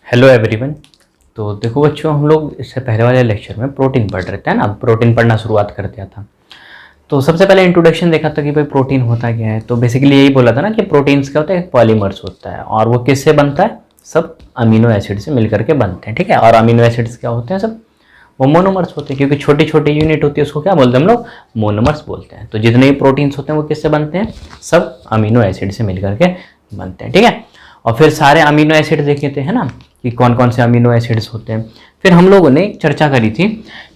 Hello everyone. तो देखो बच्चों, हम लोग इससे पहले वाले लेक्चर में प्रोटीन पढ़ रहे थे ना, प्रोटीन पढ़ना शुरुआत कर दिया था। तो सबसे पहले इंट्रोडक्शन देखा था कि भाई प्रोटीन होता क्या है। तो बेसिकली यही बोला था ना कि प्रोटीन्स क्या होता है, पॉलीमर्स होता है और वो किससे बनता है, सब अमीनो एसिड से मिलकर के बनते हैं। ठीक है, और अमीनो एसिड्स क्या होते हैं, सब वो मोनोमर्स होते हैं, क्योंकि छोटी छोटी यूनिट होती है, उसको क्या बोलते हैं हम लोग, मोनोमर्स बोलते हैं। तो जितने भी प्रोटीन्स होते हैं वो किससे बनते हैं, सब अमीनो एसिड से मिलकर के बनते हैं। ठीक है, और फिर सारे अमीनो एसिड देखे थे, है ना, कि कौन कौन से अमीनो एसिड्स होते हैं। फिर हम लोगों ने चर्चा करी थी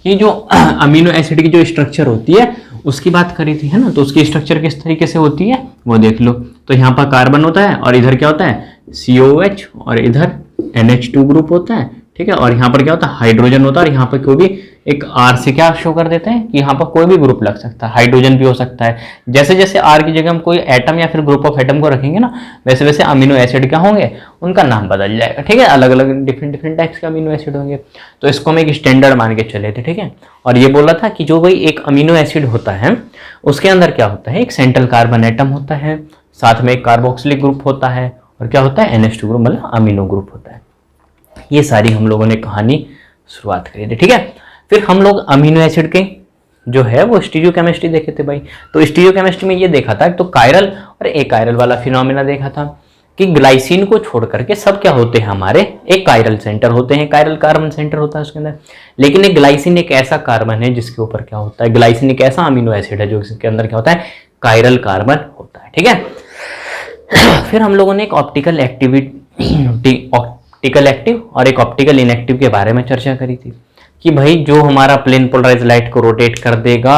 कि जो अमीनो एसिड की जो स्ट्रक्चर होती है उसकी बात करी थी, है ना। तो उसकी स्ट्रक्चर किस तरीके से होती है वो देख लो। तो यहाँ पर कार्बन होता है और इधर क्या होता है, COH, और इधर NH2 ग्रुप होता है। ठीक है, और यहाँ पर क्या होता है, हाइड्रोजन होता है। और यहाँ पर कोई भी एक R से क्या शो कर देते हैं कि यहाँ पर कोई भी ग्रुप लग सकता है, हाइड्रोजन भी हो सकता है। जैसे जैसे R की जगह हम कोई एटम या फिर ग्रुप ऑफ एटम को रखेंगे ना, वैसे वैसे अमीनो एसिड क्या होंगे, उनका नाम बदल जाएगा। ठीक है, अलग अलग डिफरेंट डिफरेंट टाइप्स के अमीनो एसिड होंगे। तो इसको हम एक स्टैंडर्ड मान के चले थे। ठीक है, और ये बोला था कि जो भाई एक अमीनो एसिड होता है उसके अंदर क्या होता है, एक सेंट्रल कार्बन एटम होता है, साथ में एक कार्बोक्सिलिक ग्रुप होता है, और क्या होता है, NH2 ग्रुप, मतलब अमीनो ग्रुप होता है। ये सारी हम लोगों ने कहानी शुरुआत करी थी। ठीक है, फिर हम लोग अमीनो एसिड के जो है वो स्टीरियोकेमिस्ट्री देखे थे भाई। तो स्टीरियोकेमिस्ट्री में ये देखा था, तो कायरल और एकायरल वाला फिनोमेना देखा था कि ग्लाइसिन को छोड़ करके सब क्या होते हैं, हमारे एक कायरल सेंटर होते हैं, कायरल कार्बन सेंटर होता है उसके अंदर। लेकिन एक ग्लाइसिन एक ऐसा कार्बन है जिसके ऊपर क्या होता है, ग्लाइसिन एक ऐसा अमीनो एसिड है जो इसके अंदर क्या होता है, कायरल कार्बन होता है। ठीक है, फिर हम लोगों ने एक ऑप्टिकल एक्टिव और एक ऑप्टिकल इनएक्टिव के बारे में चर्चा करी थी कि भाई जो हमारा प्लेन पोलराइज लाइट को रोटेट कर देगा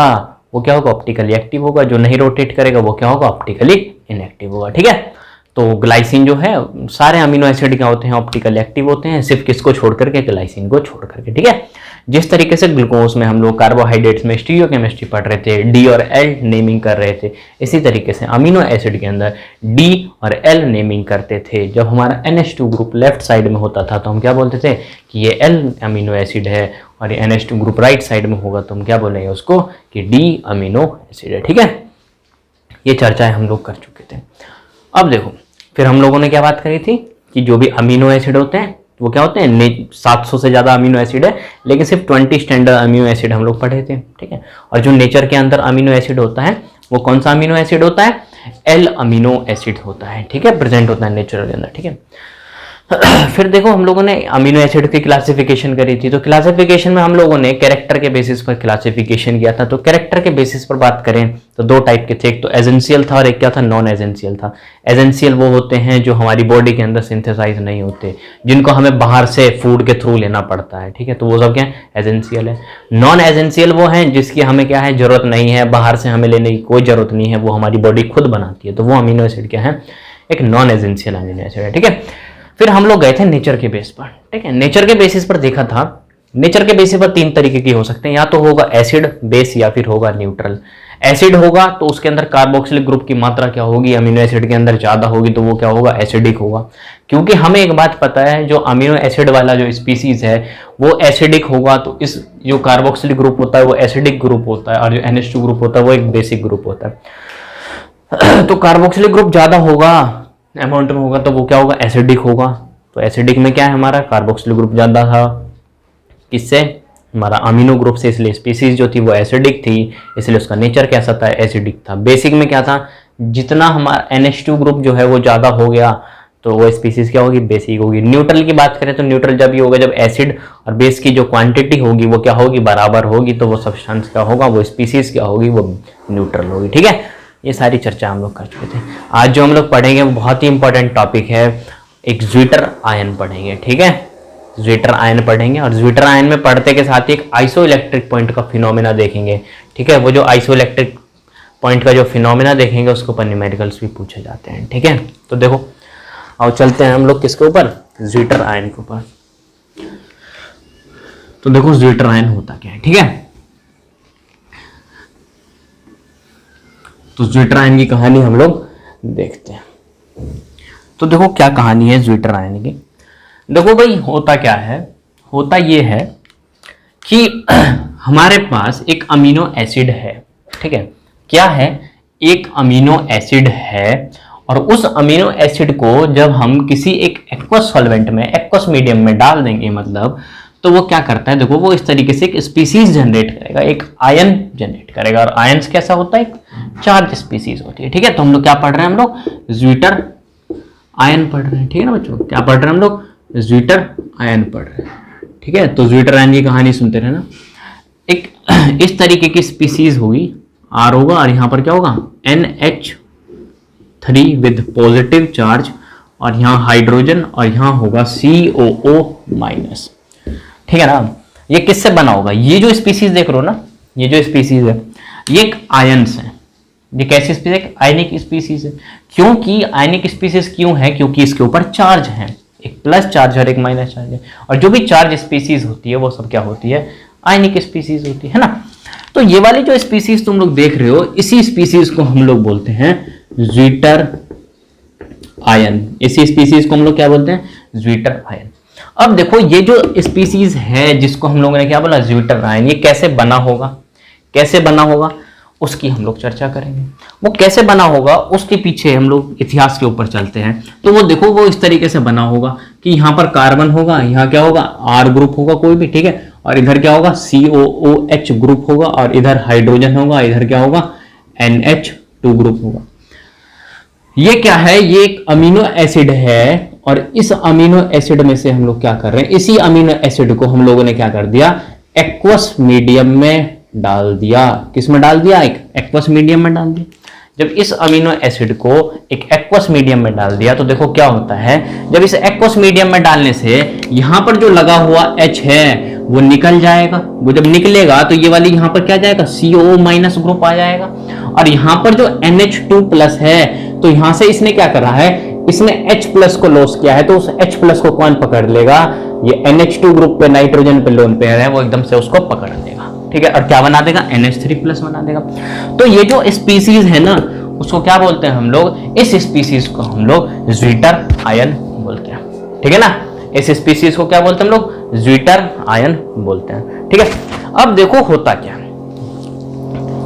वो क्या होगा, ऑप्टिकली एक्टिव होगा, जो नहीं रोटेट करेगा वो क्या होगा, ऑप्टिकली इनएक्टिव होगा। ठीक है, तो ग्लाइसिन जो है, सारे अमीनो एसिड क्या होते हैं, ऑप्टिकल एक्टिव होते हैं, सिर्फ किसको छोड़ करके, ग्लाइसिन को छोड़ करके। ठीक है, जिस तरीके से ग्लूकोज में हम लोग कार्बोहाइड्रेट्स में स्टीरियोकेमिस्ट्री पढ़ रहे थे, D और L नेमिंग कर रहे थे, इसी तरीके से अमीनो एसिड के अंदर D और L नेमिंग करते थे। जब हमारा NH2 ग्रुप लेफ्ट साइड में होता था तो हम क्या बोलते थे कि ये L अमीनो एसिड है, और ये NH2 ग्रुप राइट साइड में होगा तो हम क्या बोलेंगे उसको कि D अमीनो एसिड है। ठीक है, ये चर्चाएं हम लोग कर चुके थे। अब देखो, फिर हम लोगों ने क्या बात करी थी कि जो भी अमीनो एसिड होते हैं वो क्या होते हैं, 700 से ज़्यादा अमीनो एसिड है, लेकिन सिर्फ 20 स्टैंडर्ड अमीनो एसिड हम लोग पढ़े थे। ठीक है, और जो नेचर के अंदर अमीनो एसिड होता है वो कौन सा अमीनो एसिड होता है, L अमीनो एसिड होता है। ठीक है, प्रेजेंट होता है नेचर के अंदर। ठीक है, फिर देखो हम लोगों ने अमीनो एसिड की क्लासिफिकेशन करी थी। तो क्लासिफिकेशन में हम लोगों ने कैरेक्टर के बेसिस पर क्लासिफिकेशन किया था। तो कैरेक्टर के बेसिस पर बात करें तो दो टाइप के थे, एक तो एजेंशियल था और एक क्या था, नॉन एजेंशियल था। एजेंशियल वो होते हैं जो हमारी बॉडी के अंदर सिंथेसाइज नहीं होते, जिनको हमें बाहर से फूड के थ्रू लेना पड़ता है। ठीक है, तो वो सब क्या है, एजेंशियल है। नॉन एजेंशियल वो हैं जिसकी हमें क्या है, जरूरत नहीं है, बाहर से हमें लेने की कोई जरूरत नहीं है, वो हमारी बॉडी खुद बनाती है। तो वो अमीनो एसिड क्या है, एक नॉन एजेंशियल अमीनो एसिड है। ठीक है, फिर हम लोग गए थे नेचर के बेस पर। ठीक है, नेचर के बेसिस पर देखा था, नेचर के बेसिस पर तीन तरीके की हो सकते हैं, या तो होगा एसिड बेस या फिर होगा न्यूट्रल। एसिड होगा तो उसके अंदर कार्बोक्सिलिक ग्रुप की मात्रा क्या होगी, अमीनो एसिड के अंदर ज्यादा होगी, तो वो क्या होगा, एसिडिक होगा। क्योंकि हमें एक बात पता है, जो अमीनो एसिड वाला जो स्पीसीज है वो एसिडिक होगा, तो इस जो कार्बोक्सिलिक ग्रुप होता है वो एसिडिक ग्रुप होता है, और जो NH2 ग्रुप होता है वो एक बेसिक ग्रुप होता है। तो कार्बोक्सिलिक ग्रुप ज्यादा होगा, अमाउंट में होगा, तो वो क्या होगा, एसिडिक होगा। तो एसिडिक में क्या है, हमारा कार्बोक्सिलिक ग्रुप ज्यादा था, किससे, हमारा अमीनो ग्रुप से, इसलिए स्पीसीज जो थी वो एसिडिक थी, इसलिए उसका नेचर कैसा था, एसिडिक था। बेसिक में क्या था, जितना हमारा NH2 ग्रुप जो है वो ज्यादा हो गया तो वो स्पीसीज क्या होगी, बेसिक होगी। न्यूट्रल की बात करें तो न्यूट्रल जब ये होगा जब एसिड और बेस की जो क्वांटिटी होगी वो क्या होगी, बराबर होगी, तो वो सब्सटेंस क्या होगा, वो स्पीसीज क्या होगी, वो न्यूट्रल होगी। ठीक है, ये सारी चर्चा हम लोग कर चुके थे। आज जो हम लोग पढ़ेंगे वो बहुत ही इंपॉर्टेंट टॉपिक है, एक ज्विटर आयन पढ़ेंगे। ठीक है, ज्विटर आयन पढ़ेंगे, और ज्विटर आयन में पढ़ते के साथ ही एक आइसोइलेक्ट्रिक पॉइंट का फिनोमेना देखेंगे। ठीक है, वो जो आइसोइलेक्ट्रिक पॉइंट का जो फिनोमेना देखेंगे उसके ऊपर न्यूमेरिकल्स भी पूछे जाते हैं। ठीक है, तो देखो और चलते हैं हम लोग किसके ऊपर, ज्विटर आयन के ऊपर। तो देखो ज्विटर आयन होता क्या है। ठीक है, तो ज्विटर आयन की कहानी हम लोग देखते हैं। तो देखो क्या कहानी है ज्विटर आयन की। देखो भाई होता क्या है, होता ये है कि हमारे पास एक अमीनो एसिड है। ठीक है, क्या है, एक अमीनो एसिड है, और उस अमीनो एसिड को जब हम किसी एक एक्वस सॉल्वेंट में, एक्वस मीडियम में डाल देंगे मतलब, तो वो क्या करता है, देखो वो इस तरीके से एक स्पीसीज जनरेट करेगा, एक आयन जनरेट करेगा। और आयंस कैसा होता है, एक चार्ज स्पीसीज होती है, ठीक है। तो हम लोग क्या पढ़ रहे हैं, हम लोग ज्विटर आयन पढ़ रहे हैं, ठीक है ना बच्चों। क्या पढ़ रहे हैं हम लोग, ज्विटर आयन पढ़ रहे हैं, ठीक है। तो ज्विटर आयन की कहानी सुनते रहना। एक इस तरीके की स्पीसीज होगी, आर होगा और यहां पर क्या होगा, NH3 विद पॉजिटिव चार्ज, और यहां हाइड्रोजन, और यहां होगा COO माइनस, ठीक है ना। ये किससे बना होगा, ये जो स्पीसीज देख रहे हो ना, ये जो स्पीसीज है ये एक आयंस है। ये कैसी स्पीसीज है, आयनिक स्पीसीज है। क्योंकि आयनिक स्पीसीज क्यों है, क्योंकि इसके ऊपर चार्ज है, एक प्लस चार्ज और एक माइनस चार्ज है। और जो भी चार्ज स्पीसीज होती है वो सब क्या होती है, आयनिक स्पीसीज होती है ना। तो ये वाली जो स्पीसीज तुम लोग देख रहे हो, इसी स्पीसीज को हम लोग बोलते हैं ज्विटर आयन। इसी स्पीसीज को हम लोग क्या बोलते हैं, ज्विटर आयन। अब देखो ये जो स्पीसीज है जिसको हम लोगों ने क्या बोला, ज्विटर आयन, ये कैसे बना होगा, कैसे बना होगा उसकी हम लोग चर्चा करेंगे। वो कैसे बना होगा उसके पीछे हम लोग इतिहास के ऊपर चलते हैं। तो वो देखो वो इस तरीके से बना होगा कि यहाँ पर कार्बन होगा, यहाँ क्या होगा, R ग्रुप होगा कोई भी, ठीक है। और इधर क्या होगा, COOH ग्रुप होगा, और इधर हाइड्रोजन होगा, इधर क्या होगा, NH2 ग्रुप होगा। ये क्या है, ये एक अमीनो एसिड है। और इस अमीनो एसिड में से हम लोग क्या कर रहे हैं, इसी अमीनो एसिड को हम लोगों ने क्या कर दिया, एक्वस मीडियम में डाल दिया। किस में डाल दिया, एक एक्वस मीडियम में डाल दिया। जब इस अमीनो एसिड को एक एक्वस मीडियम में डाल दिया तो देखो क्या होता है, जब इस एक्वस मीडियम में डालने से यहां पर जो लगा हुआ H है वो निकल जाएगा। वो जब निकलेगा तो ये वाली यहां पर क्या जाएगा, COO माइनस ग्रुप आ जाएगा। और यहां पर जो NH2 प्लस है, तो यहां से इसने क्या करा है, इसने H प्लस को लॉस किया है, तो उस H प्लस को कौन पकड़ लेगा, ये NH2 ग्रुप पे नाइट्रोजन पे लोन पेयर है, वो एकदम से उसको पकड़ लेगा, ठीक है। और क्या बना देगा, NH3 प्लस बना देगा। तो ये जो स्पीसीज है ना, उसको क्या बोलते हैं हम लोग, इस स्पीसीज को हम लोग ज्विटर आयन बोलते हैं, ठीक है ना। इस स्पीसीज को क्या बोलते हैं हम लोग, ज्विटर आयन बोलते हैं, ठीक है। अब देखो होता क्या,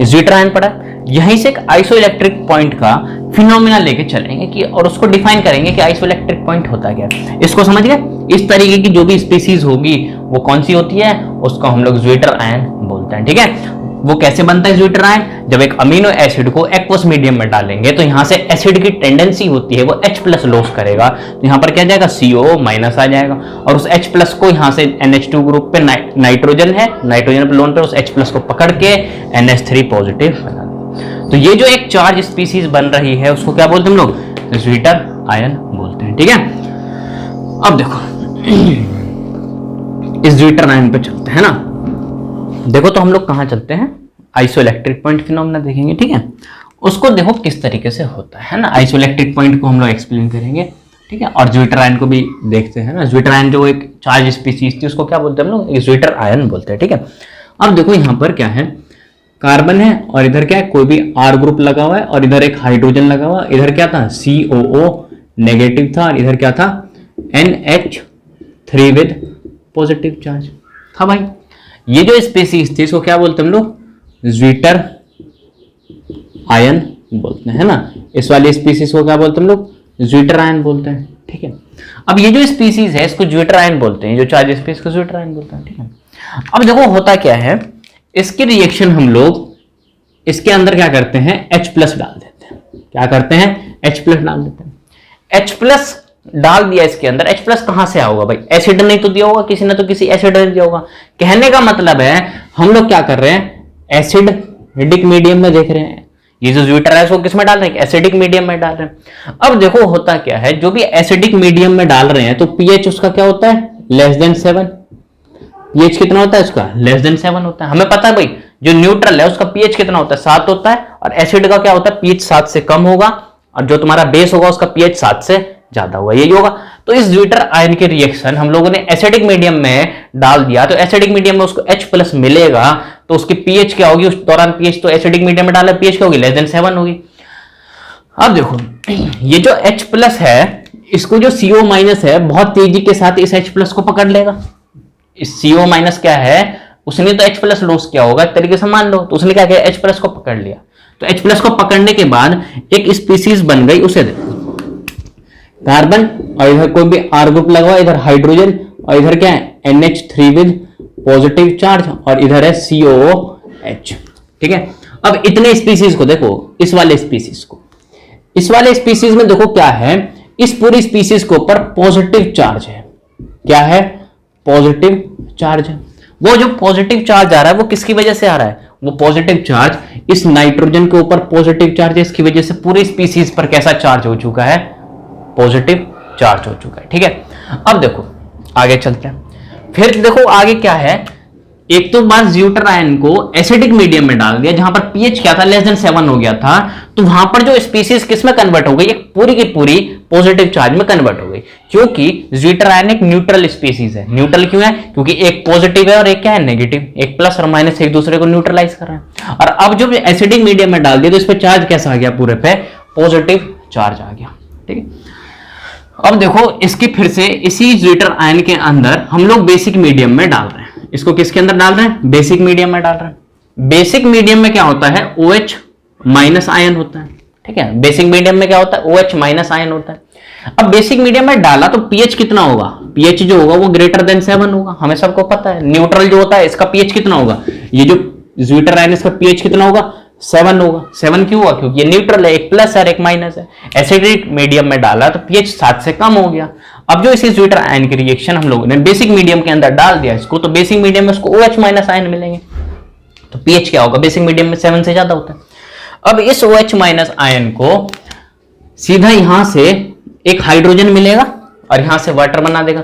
ज्विटर आयन पढ़ा, यहीं से एक आइसोइलेक्ट्रिक पॉइंट का फिनोमिना लेके चलेंगे कि, और उसको डिफाइन करेंगे कि आइसोइलेक्ट्रिक पॉइंट होता क्या है। इसको समझ गए, इस तरीके की जो भी स्पीसीज होगी वो कौन सी होती है, उसको हम लोग ज्विटर आयन बोलते हैं, ठीक है। वो कैसे बनता है ज्विटर आयन, जब एक अमीनो एसिड को एक्वस मीडियम में डालेंगे तो यहां से एसिड की टेंडेंसी होती है वो H प्लस लॉस करेगा, तो यहां पर क्या जाएगा, COO माइनस आ जाएगा। और उस H प्लस को यहां से NH2 ग्रुप पे नाइट्रोजन है, नाइट्रोजन पे लोन पे उस H प्लस को पकड़ के NH3 पॉजिटिव बना देगा। तो ये जो एक चार्ज स्पीसीज बन रही है उसको क्या बोलते हैं हम लोग, ज्विटर आयन बोलते हैं, ठीक है। अब देखो इस ज्विटर आयन पे चलते हैं ना। देखो तो हम लोग कहां चलते हैं, आइसोइलेक्ट्रिक पॉइंट फिनोमेना देखेंगे, ठीक है। उसको देखो किस तरीके से होता है ना, आइसोइलेक्ट्रिक पॉइंट को हम लोग एक्सप्लेन करेंगे, ठीक है। और ज्विटर आयन को भी देखते हैं ना। ज्विटर आयन जो एक चार्ज स्पीसीज थी उसको क्या बोलते हैं हम लोग, ज्विटर आयन बोलते हैं, ठीक है। अब देखो यहां पर क्या है, कार्बन है और इधर क्या है, कोई भी R ग्रुप लगा हुआ है, और इधर एक हाइड्रोजन लगा हुआ है। इधर क्या था, COO नेगेटिव था, और इधर क्या था, NH3 विद पॉजिटिव चार्ज था भाई। ये जो स्पीसीज थी इसको क्या बोलते हैं हम लोग, ज्विटर आयन बोलते हैं ना। इस वाली स्पीसीज को क्या बोलते हैं हम लोग, ज्विटर आयन बोलते हैं, ठीक है। अब ये जो स्पीसीज है इसको ज्विटर आयन बोलते हैं, जो चार्ज स्पीसीज को ज्विटर आयन बोलते हैं, ठीक है। अब देखो होता क्या है, इसके रिएक्शन हम लोग इसके अंदर क्या करते हैं, H प्लस डाल देते हैं। क्या करते हैं, H प्लस डाल देते हैं। H प्लस डाल दिया इसके अंदर, H प्लस कहां से आएगा भाई, एसिड नहीं तो दिया होगा किसी ने, तो किसी एसिड ने दिया होगा। कहने का मतलब है हम लोग क्या कर रहे हैं, एसिडिक मीडियम में देख रहे हैं। ये जो ज्विटर है इसको किस में डाल रहे हैं, एसिडिक मीडियम में डाल रहे हैं। अब देखो होता क्या है, जो भी एसिडिक मीडियम में डाल रहे हैं तो pH उसका क्या होता है, <7। pH कितना होता है उसका, <7 होता है। हमें पता है भाई जो न्यूट्रल है उसका pH कितना होता है, 7 होता है। और एसिड का क्या होता है, pH 7 से कम होगा, और जो तुम्हारा बेस होगा उसका pH 7 से ज्यादा हुआ, यही होगा। तो इस ज्विटर आयन के रिएक्शन हम लोगों ने एसिडिक मीडियम में डाल दिया, तो एसिडिक मीडियम में उसको H प्लस मिलेगा, तो उसकी pH क्या होगी, उस दौरान pH तो एसिडिक मीडियम में डाला, pH क्या होगी, <7 होगी। अब देखो ये जो H प्लस है इसको जो CO माइनस है बहुत तेजी के साथ इस H प्लस को पकड़ लेगा। इस CO माइनस क्या है, उसने तो H प्लस लॉस किया होगा एक तरीके से मान लो, तो उसने क्या किया, H प्लस को पकड़ लिया। तो H प्लस को पकड़ने के बाद एक स्पीसीज बन गई, उसे देखो कार्बन और इधर कोई भी R ग्रुप लगा हुआ, इधर हाइड्रोजन और इधर क्या है NH3 विद पॉजिटिव चार्ज और इधर है COOH। ठीक है, अब इतने स्पीसीज को देखो, इस वाले स्पीसीज को, इस वाले स्पीसीज में देखो क्या है, इस पूरी स्पीसीज के ऊपर पॉजिटिव चार्ज है। क्या है? पॉजिटिव चार्ज है। वो जो पॉजिटिव चार्ज आ रहा है वो किसकी वजह से आ रहा है? वो पॉजिटिव चार्ज इस नाइट्रोजन के ऊपर पॉजिटिव चार्ज है, इसकी वजह से पूरी स्पीसीज पर कैसा चार्ज हो चुका है? पॉजिटिव चार्ज हो चुका है। ठीक है, अब देखो आगे चलते हैं। फिर देखो आगे क्या है, एक तो बार ज्यूटर आयन को एसिडिक मीडियम में डाल दिया जहां पर पीएच क्या था, लेस देन 7 हो गया था, तो वहां पर जो स्पीसीज किस में कन्वर्ट हो गई? एक पूरी की पूरी पॉजिटिव चार्ज में कन्वर्ट हो गई, क्योंकि ज्यूटर आयन एक न्यूट्रल स्पीसीज है। न्यूट्रल क्यों है? क्योंकि एक पॉजिटिव है और एक क्या है? नेगेटिव। एक प्लस और माइनस एक दूसरे को न्यूट्रलाइज कर रहे हैं। और अब जब एसिडिक मीडियम में डाल दिया तो इस पर चार्ज कैसा आ गया? पूरे पे पॉजिटिव चार्ज आ गया। ठीक है, अब देखो इसकी फिर से इसी ज्यूटर आयन के अंदर हम लोग बेसिक मीडियम में डाल रहे हैं। इसको किसके अंदर डाल रहे हैं? बेसिक मीडियम में डाल रहे हैं। बेसिक मीडियम में क्या होता है? OH माइनस आयन होता है। ठीक है, बेसिक मीडियम में क्या होता है? OH माइनस आयन होता है। अब बेसिक मीडियम में डाला तो pH कितना होगा? pH जो होगा वो ग्रेटर देन 7 होगा, हमें सबको पता है। न्यूट्रल जो होता है इसका pH कितना होगा? ये जो ज्यूटर आयन इसका pH कितना होगा? 7 होगा। 7 क्यों हुआ? क्योंकि ये न्यूट्रल है, एक प्लस है और एक माइनस है। एसिडिक मीडियम में डाला तो pH 7 से कम हो गया। अब जो इसी ज्यूटर आयन की रिएक्शन हम लोगों ने बेसिक मीडियम के अंदर डाल दिया इसको, तो बेसिक मीडियम में उसको OH माइनस आयन मिलेंगे, तो pH क्या होगा? बेसिक मीडियम में 7 से ज्यादा होता है। अब इस OH माइनस आयन को सीधा यहां से एक हाइड्रोजन मिलेगा और यहां से वाटर बना देगा।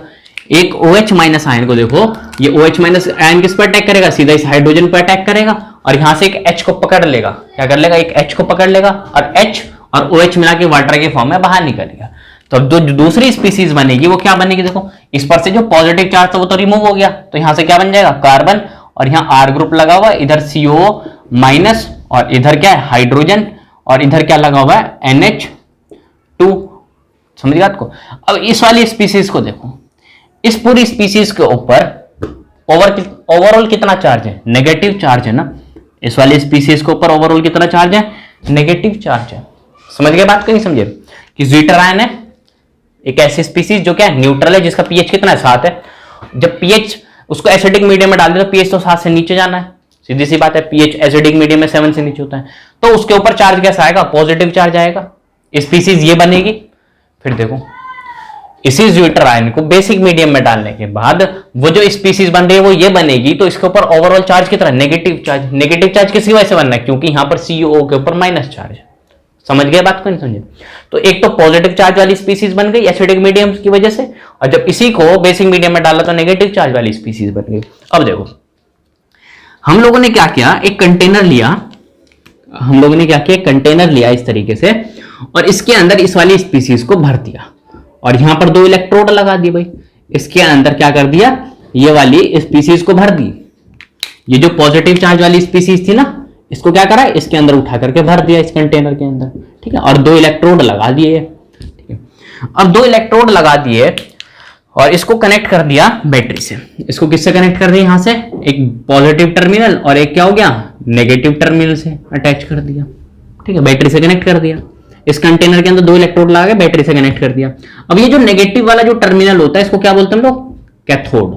एक OH माइनस आयन को देखो, ये OH माइनस आयन किस पर अटैक करेगा? सीधा इस हाइड्रोजन पर अटैक करेगा और यहां से एक H को पकड़ लेगा। क्या कर लेगा? एक H को पकड़ लेगा और H और OH मिला के वाटर के फॉर्म में बाहर निकलेगा। तो जो दूसरी स्पीसीज बनेगी वो क्या बनेगी? देखो इस पर से जो पॉजिटिव चार्ज था वो तो रिमूव हो गया, तो यहां से क्या बन जाएगा? कार्बन और यहाँ R ग्रुप लगा हुआ है, इधर CO माइनस और इधर क्या है? हाइड्रोजन और इधर क्या लगा हुआ है? NH2। समझ गया आपको? अब इस वाली स्पीसीज को देखो, इस पूरी स्पीसीज के ऊपर ओवरऑल कितना चार्ज है? नेगेटिव चार्ज है ना। इस वाली स्पीसीज के ऊपर ओवरऑल कितना चार्ज है? नेगेटिव चार्ज है। समझ गए बात? कहीं समझे कि ज्यूटर आयन है एक ऐसी स्पीसीज जो क्या है? न्यूट्रल है, जिसका pH कितना है? 7 है। जब pH उसको एसिडिक मीडियम में डाल दे तो pH तो 7 से नीचे जाना है, सीधी सी बात है। pH एसिडिक मीडियम में 7 से नीचे होता है, तो उसके ऊपर चार्ज कैसा आएगा? पॉजिटिव चार्ज आएगा। स्पीसीज ये बनेगी। फिर देखो इसी ज्यूटर आयन को बेसिक मीडियम में डालने के बाद वो जो स्पीसीज बन रही है वो ये बनेगी, तो इसके ऊपर ओवरऑल चार्ज कितना? Negative charge. नेगेटिव चार्ज किसकी वजह से बनना है? क्योंकि यहां पर CO के ऊपर माइनस चार्ज है। समझ गए बात को? नहीं समझे? तो एक तो पॉजिटिव चार्ज वाली स्पीसीज बन गई एसिडिक मीडियम की वजह से, और जब इसी को बेसिक मीडियम में डाला तो नेगेटिव चार्ज वाली स्पीसीज बन गई। अब देखो हम लोगों ने क्या किया, एक कंटेनर लिया, हम लोगों ने क्या किया, कंटेनर लिया इस तरीके से और इसके अंदर इस वाली स्पीसीज को भर दिया और यहां पर 2 इलेक्ट्रोड लगा दिए। भाई इसके अंदर क्या कर दिया, ये वाली स्पीसीज को भर दी। ये जो पॉजिटिव चार्ज वाली स्पीसीज थी ना, इसको क्या करा, इसके अंदर उठा करके भर दिया इस कंटेनर के अंदर। ठीक है, और 2 इलेक्ट्रोड लगा दिए। ठीक है, अब 2 इलेक्ट्रोड लगा दिए और इसको कनेक्ट कर दिया बैटरी से। इसको किससे कनेक्ट कर दिया? यहां से एक पॉजिटिव टर्मिनल और एक क्या हो गया, नेगेटिव टर्मिनल से अटैच कर दिया। ठीक है, बैटरी से कनेक्ट कर दिया। इस कंटेनर के अंदर 2 इलेक्ट्रोड लगा के बैटरी से कनेक्ट कर दिया। अब ये जो नेगेटिव वाला जो टर्मिनल होता है इसको क्या बोलते हैं हम लोग, कैथोड।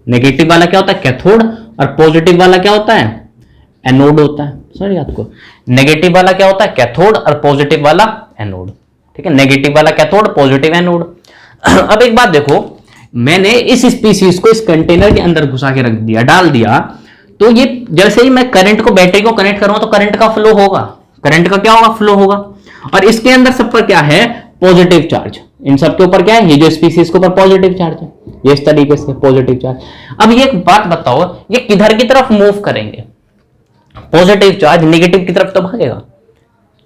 नेगेटिव वाला क्या होता है, कैथोड, और पॉजिटिव वाला क्या होता है, एनोड होता है। सॉरी आपको, नेगेटिव वाला क्या होता है, कैथोड, और पॉजिटिव वाला एनोड। ठीक है, नेगेटिव वाला कैथोड, पॉजिटिव एनोड। अब एक बात देखो, मैंने इस स्पीसीज को इस कंटेनर के अंदर घुसा के रख दिया, डाल दिया, तो ये जैसे ही मैं करंट को बैटरी को कनेक्ट करूंगा तो करंट का फ्लो होगा। करंट का क्या होगा, फ्लो होगा। और इसके अंदर सब पर क्या है, पॉजिटिव चार्ज। इन सब के ऊपर क्या है, ये जो स्पीसीज के ऊपर पॉजिटिव चार्ज है, ये इस तरीके से पॉजिटिव चार्ज। अब ये एक बात बताओ, ये किधर की तरफ मूव करेंगे? पॉजिटिव चार्ज नेगेटिव की तरफ तो भागेगा,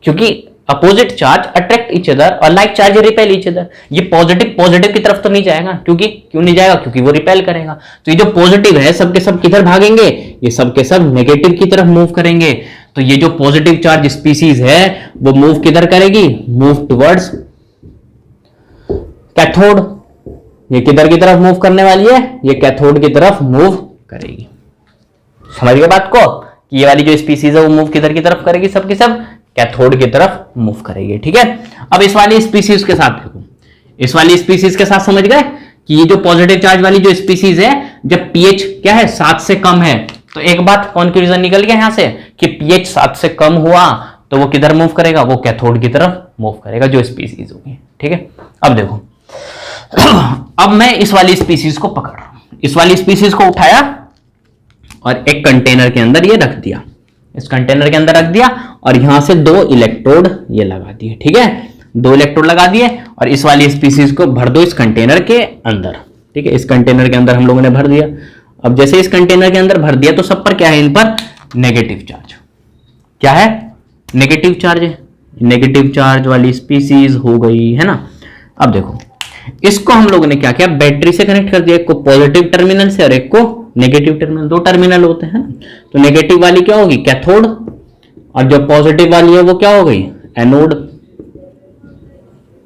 क्योंकि opposite charge attract each other और like charge repel each other. ये पॉजिटिव पॉजिटिव की तरफ तो नहीं जाएगा, क्योंकि क्यों नहीं जाएगा, क्योंकि वो रिपेल करेगा। तो ये जो पॉजिटिव है सबके सब किधर भागेंगे, ये सबके सब नेगेटिव की तरफ मूव करेंगे। तो ये जो पॉजिटिव चार्ज स्पीसीज है वो मूव किधर करेगी, मूव टुवर्ड्स कैथोड। ये किधर की तरफ मूव करने वाली है, ये कैथोड की तरफ मूव करेगी। समझ गए बात को, कि ये वाली जो स्पीसीज है वो मूव किधर की तरफ करेगी, सब की सब कैथोड की तरफ मूव करेगी। ठीक है, अब इस वाली स्पीसीज के साथ देखो, इस वाली स्पीसीज के साथ समझ गए कि ये जो पॉजिटिव चार्ज वाली जो स्पीसीज है, जब पीएच क्या है 7 से कम है, तो एक बात कंक्लूजन निकल गया यहां से कि पीएच 7 से कम हुआ तो वो किधर मूव करेगा, वो कैथोड की तरफ मूव करेगा, जो स्पीसीज होगी। ठीक है, अब देखो अब मैं इस वाली स्पीसीज को पकड़ रहा हूं, इस वाली स्पीसीज को उठाया और एक कंटेनर के अंदर ये रख दिया, इस कंटेनर के अंदर रख दिया और यहां से 2 इलेक्ट्रोड ये लगा दिए। ठीक है, 2 इलेक्ट्रोड लगा दिए और इस वाली स्पीसीज को भर दो इस कंटेनर के अंदर। ठीक है, इस कंटेनर के अंदर हम लोगों ने भर दिया। अब जैसे इस कंटेनर के अंदर भर दिया तो सब पर क्या है, इन पर नेगेटिव चार्ज, क्या है, नेगेटिव चार्ज है, नेगेटिव चार्ज वाली स्पीसीज हो गई है ना। अब देखो इसको हम लोगों ने क्या किया, बैटरी से कनेक्ट कर दिया, एक को पॉजिटिव टर्मिनल से और एक को नेगेटिव टर्मिनल, 2 टर्मिनल होते हैं। तो नेगेटिव वाली क्या होगी, कैथोड, और जो पॉजिटिव वाली है वो क्या हो गई, एनोड।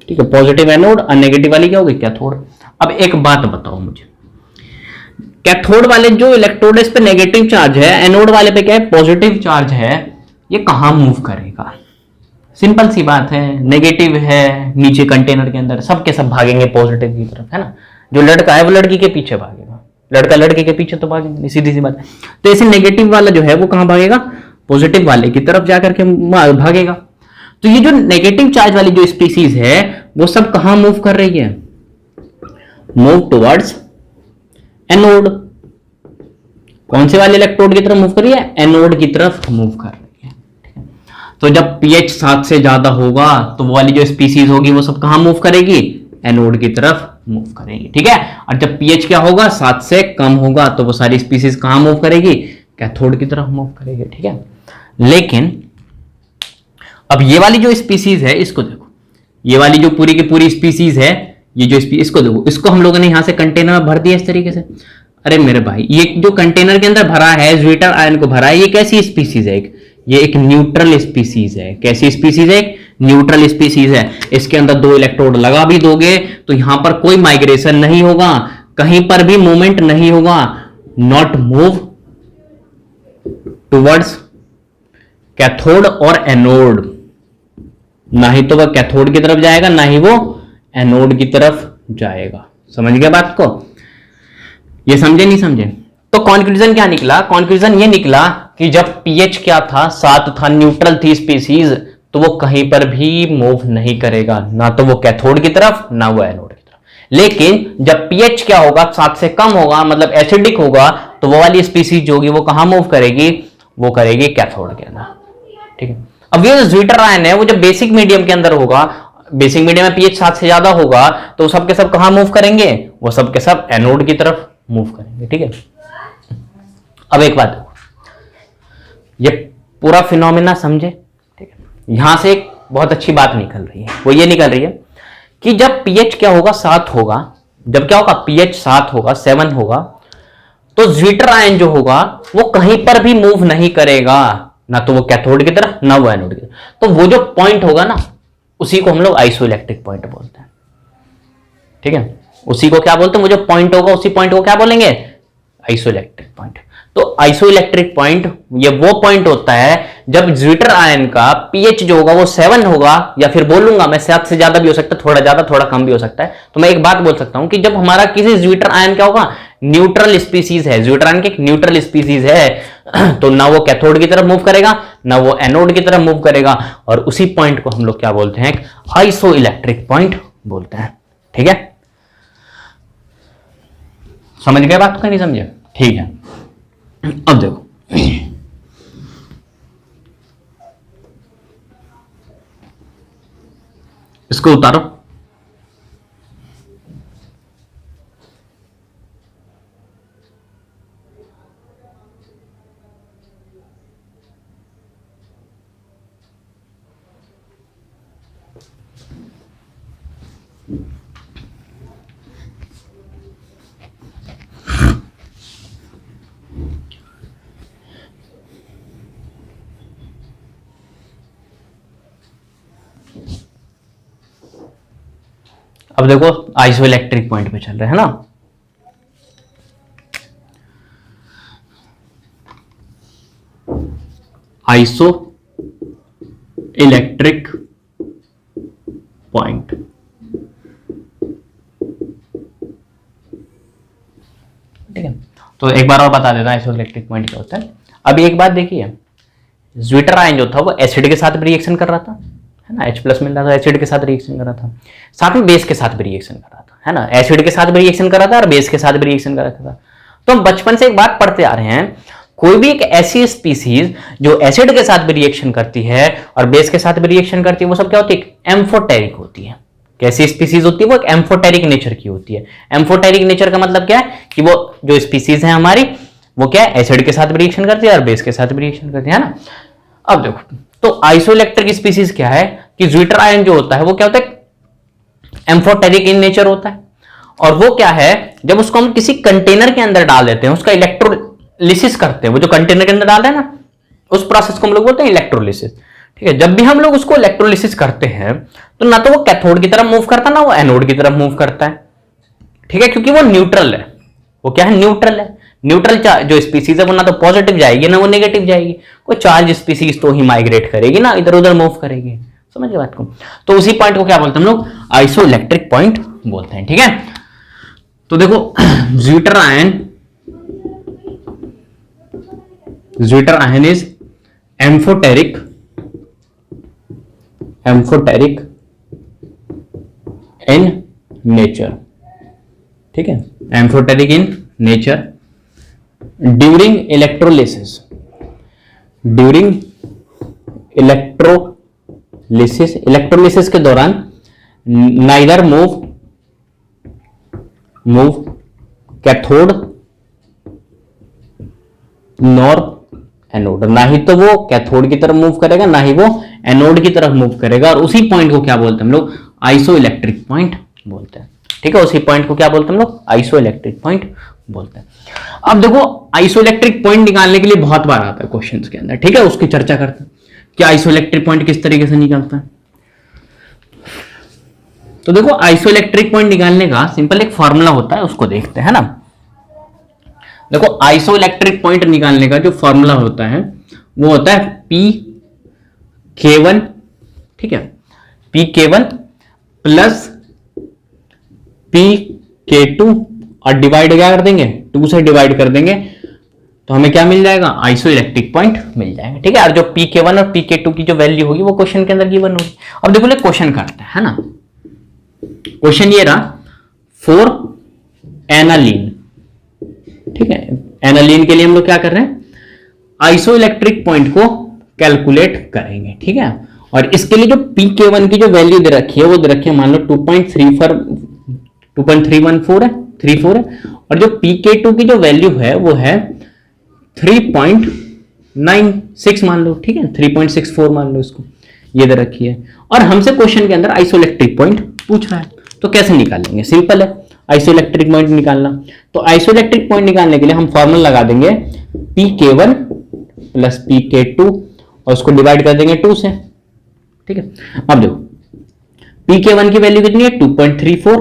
ठीक है, पॉजिटिव एनोड और नेगेटिव वाली क्या होगी, कैथोड। अब एक बात बताओ मुझे, कैथोड वाले जो इलेक्ट्रोड है इस पे नेगेटिव चार्ज है, एनोड वाले पे क्या है, पॉजिटिव चार्ज है, ये कहां मूव करेगा, सिंपल सी बात है, नेगेटिव है नीचे कंटेनर के अंदर, सब के सब भागेंगे पॉजिटिव की तरफ, है ना। जो लड़का है वो लड़की के पीछे भागेगा, लड़का लड़के के पीछे तो भागेंगे, सीधी सी बात है। तो ऐसे नेगेटिव वाला जो है वो कहां भागेगा, पॉजिटिव वाले की तरफ जाकर के भागेगा। तो ये जो नेगेटिव चार्ज वाली जो स्पीसीज है वो सब कहां मूव कर रही है, मूव टुवर्ड्स एनोड। कौन से वाले इलेक्ट्रोड की तरफ मूव कर रही है, एनोड की तरफ मूव कर रही है। तो जब पीएच 7 से ज्यादा होगा तो वो वाली जो स्पीसीज होगी वो सब कहां मूव करेगी, एनोड की तरफ मूव करेगी। ठीक है, और जब पीएच क्या होगा 7 से कम होगा तो वो सारी स्पीसीज कहां मूव करेगी, कैथोड की तरफ मूव करेगी। ठीक है, लेकिन अब ये वाली जो स्पीसीज है इसको देखो, ये वाली जो पूरी की पूरी स्पीसीज है, ये जो इसको देखो, इसको हम लोगों ने यहां से कंटेनर में भर दिया इस तरीके से। अरे मेरे भाई, ये जो कंटेनर के अंदर भरा है, ज्विटर आयन को भरा है, ये कैसी स्पीसीज है, ये एक न्यूट्रल स्पीसीज है। कैसी स्पीसीज है, एक न्यूट्रल स्पीसीज है। इसके अंदर 2 इलेक्ट्रोड लगा भी दोगे तो यहां पर कोई माइग्रेशन नहीं होगा, कहीं पर भी मूवमेंट नहीं होगा, नॉट मूव टुवर्ड्स कैथोड और एनोड, ना ही तो वह कैथोड की तरफ जाएगा ना ही वो एनोड की तरफ जाएगा। समझ गए बात को, ये समझे नहीं समझे। तो कंक्लूजन क्या निकला, कंक्लूजन ये निकला कि जब पीएच क्या था 7 था, न्यूट्रल थी स्पीसीज, तो वो कहीं पर भी मूव नहीं करेगा, ना तो वो कैथोड की तरफ ना वो एनोड की तरफ। लेकिन जब पीएच क्या होगा 7 से कम होगा, मतलब एसिडिक होगा, तो वो वाली स्पीसीज जो होगी वो कहां मूव करेगी, वो करेगी कैथोड के अंदर। ठीक है, अब ये ज्विटर आयन है वो जब बेसिक मीडियम के अंदर होगा, बेसिक मीडियम में पीएच 7 से ज्यादा होगा, तो सब के सब कहां मूव करेंगे, वो सब के सब एनोड की तरफ मूव करेंगे। ठीक है, अब एक बात, ये पूरा फिनोमेना समझे। ठीक है, यहां से एक बहुत अच्छी बात निकल रही है, वो ये निकल रही है कि जब पीएच क्या होगा 7 होगा, जब क्या होगा पीएच 7 होगा 7 होगा, तो ज्विटर आयन जो होगा वो कहीं पर भी मूव नहीं करेगा, ना तो वो कैथोड की तरफ ना वो एनोड की तरफ। तो वो जो पॉइंट होगा ना, उसी को हम लोग आइसोइलेक्ट्रिक पॉइंट बोलते हैं। ठीक है, उसी को क्या बोलते हैं, वो जो पॉइंट होगा उसी पॉइंट को क्या बोलेंगे, आइसोइलेक्ट्रिक पॉइंट। तो आइसोइलेक्ट्रिक पॉइंट ये वो पॉइंट होता है जब ज्विटर आयन का पीएच जो होगा वो 7 होगा, या फिर बोलूंगा मैं 7 से ज्यादा भी हो सकता है, थोड़ा ज्यादा थोड़ा कम भी हो सकता है। तो मैं एक बात बोल सकता हूं कि जब हमारा किसी ज्विटर आयन क्या होगा, न्यूट्रल स्पीसीज है, ज्विटर आयन की एक न्यूट्रल स्पीसीज है, तो ना वो कैथोड की तरफ मूव करेगा ना वो एनोड की तरफ मूव करेगा, और उसी पॉइंट को हम लोग क्या बोलते हैं, आइसोइलेक्ट्रिक पॉइंट बोलते हैं। ठीक है, समझ गए बात को, नहीं समझे। ठीक है, अब देखो इसको उतारो, अब देखो आइसोइलेक्ट्रिक पॉइंट पे चल रहे हैं ना। Iso electric point. ठीक है, तो एक बार और बता देता आइसो इलेक्ट्रिक पॉइंट क्या होता है। अभी एक बात देखिए, ज्विटर आयन जो था वो एसिड के साथ भी रिएक्शन कर रहा था, है ना, H+ मिल रहा था, एसिड के साथ रिएक्शन कर रहा था, साथ में बेस के साथ भी रिएक्शन कर रहा था, है ना, एसिड के साथ भी रिएक्शन कर रहा था और बेस के साथ भी रिएक्शन कर रहा था। तो हम बचपन से एक बात पढ़ते आ रहे हैं, कोई भी एक ऐसी स्पीसीज जो एसिड के साथ भी रिएक्शन करती है और बेस के साथ भी रिएक्शन करती है, वो सब क्या होती है, एम्फोटेरिक होती है। कैसी स्पीसीज होती है, वो एक एम्फोटेरिक नेचर की होती है। एम्फोटेरिक नेचर का मतलब क्या है कि वो जो स्पीसीज है हमारी, वो क्या है, एसिड के साथ भी रिएक्शन करती है और बेस के साथ भी रिएक्शन करती है ना। अब देखो, तो आइसोइलेक्ट्रिक स्पीसीज क्या है कि ज्विटर आयन जो होता है वो क्या होता है, एम्फोटेरिक इन नेचर होता है। और वो क्या है, जब उसको हम किसी कंटेनर के अंदर डाल देते हैं, उसका इलेक्ट्रोलिसिस करते हैं, वो जो कंटेनर के अंदर डाल रहे हैं ना, उस प्रोसेस को हम लोग बोलते हैं इलेक्ट्रोलिसिस। ठीक है, जब भी हम लोग उसको इलेक्ट्रोलिसिस करते हैं तो ना तो वो कैथोड की तरफ मूव करता है, ना वो एनोड की तरफ मूव करता है। ठीक है, क्योंकि वो न्यूट्रल है। वो क्या है, न्यूट्रल है। न्यूट्रल जो स्पीसीज है वो ना तो पॉजिटिव जाएगी ना वो नेगेटिव जाएगी, कोई चार्ज स्पीसीज तो ही माइग्रेट करेगी ना, इधर उधर मूव करेगी। समझ गए बात को। तो उसी पॉइंट को क्या बोलते हैं हम लोग, आइसोइलेक्ट्रिक पॉइंट बोलते हैं। ठीक है, तो देखो zwitter ion is amphoteric in nature. ठीक है, amphoteric in nature during electrolysis के दौरान neither move cathode nor anode, ना ही तो वो कैथोड की तरफ मूव करेगा ना ही वो एनोड की तरफ मूव करेगा। और उसी पॉइंट को क्या बोलते हैं हम लोग, आइसोइलेक्ट्रिक पॉइंट बोलते हैं। ठीक है, उसी पॉइंट को क्या बोलते हैं हम लोग, आइसोइलेक्ट्रिक पॉइंट बोलते हैं। अब देखो, आइसोइलेक्ट्रिक पॉइंट निकालने के लिए बहुत बार आता है क्वेश्चंस के अंदर। ठीक है, उसकी चर्चा करते हैं कि आइसोइलेक्ट्रिक पॉइंट किस तरीके से निकलता है। तो देखो, आइसोइलेक्ट्रिक पॉइंट निकालने का सिंपल एक फॉर्मूला होता है, उसको देखते हैं ना। देखो, आइसोइलेक्ट्रिक पॉइंट निकालने का जो फॉर्मूला होता है वो होता है PK1। ठीक है, PK1 प्लस PK2 और डिवाइड क्या कर देंगे, 2 से डिवाइड कर देंगे तो हमें क्या मिल जाएगा, आइसोइलेक्ट्रिक पॉइंट मिल जाएगा। ठीक है, और जो PK1 और PK2 की जो वैल्यू होगी वो क्वेश्चन के अंदर गिवन होगी। अब देखो, क्वेश्चन करते हैं, है ना। क्वेश्चन ये रहा, 4 एनालीन। ठीक है, एनालीन के लिए हम लोग क्या कर रहे हैं, आइसोइलेक्ट्रिक पॉइंट को कैलकुलेट करेंगे। ठीक है, और इसके लिए जो PK1 की जो वैल्यू दे रखी है वो दे रखी है, मान लो 2.314 है, 34 है। और जो PK2 की जो वैल्यू है वो है 3.96 मान लो। ठीक है, 3.64 मान लो इसको, ये दे रखी है। और हमसे क्वेश्चन के अंदर आइसोइलेक्ट्रिक पॉइंट पूछ रहा है, तो कैसे निकालेंगे, सिंपल है, आइसोइलेक्ट्रिक पॉइंट निकालना। तो आइसोइलेक्ट्रिक पॉइंट निकालने के लिए हम फॉर्मूला लगा देंगे PK1 प्लस PK2 और उसको डिवाइड कर देंगे 2 से। ठीक है, अब देखो, PK1 की वैल्यू कितनी है, 2.34,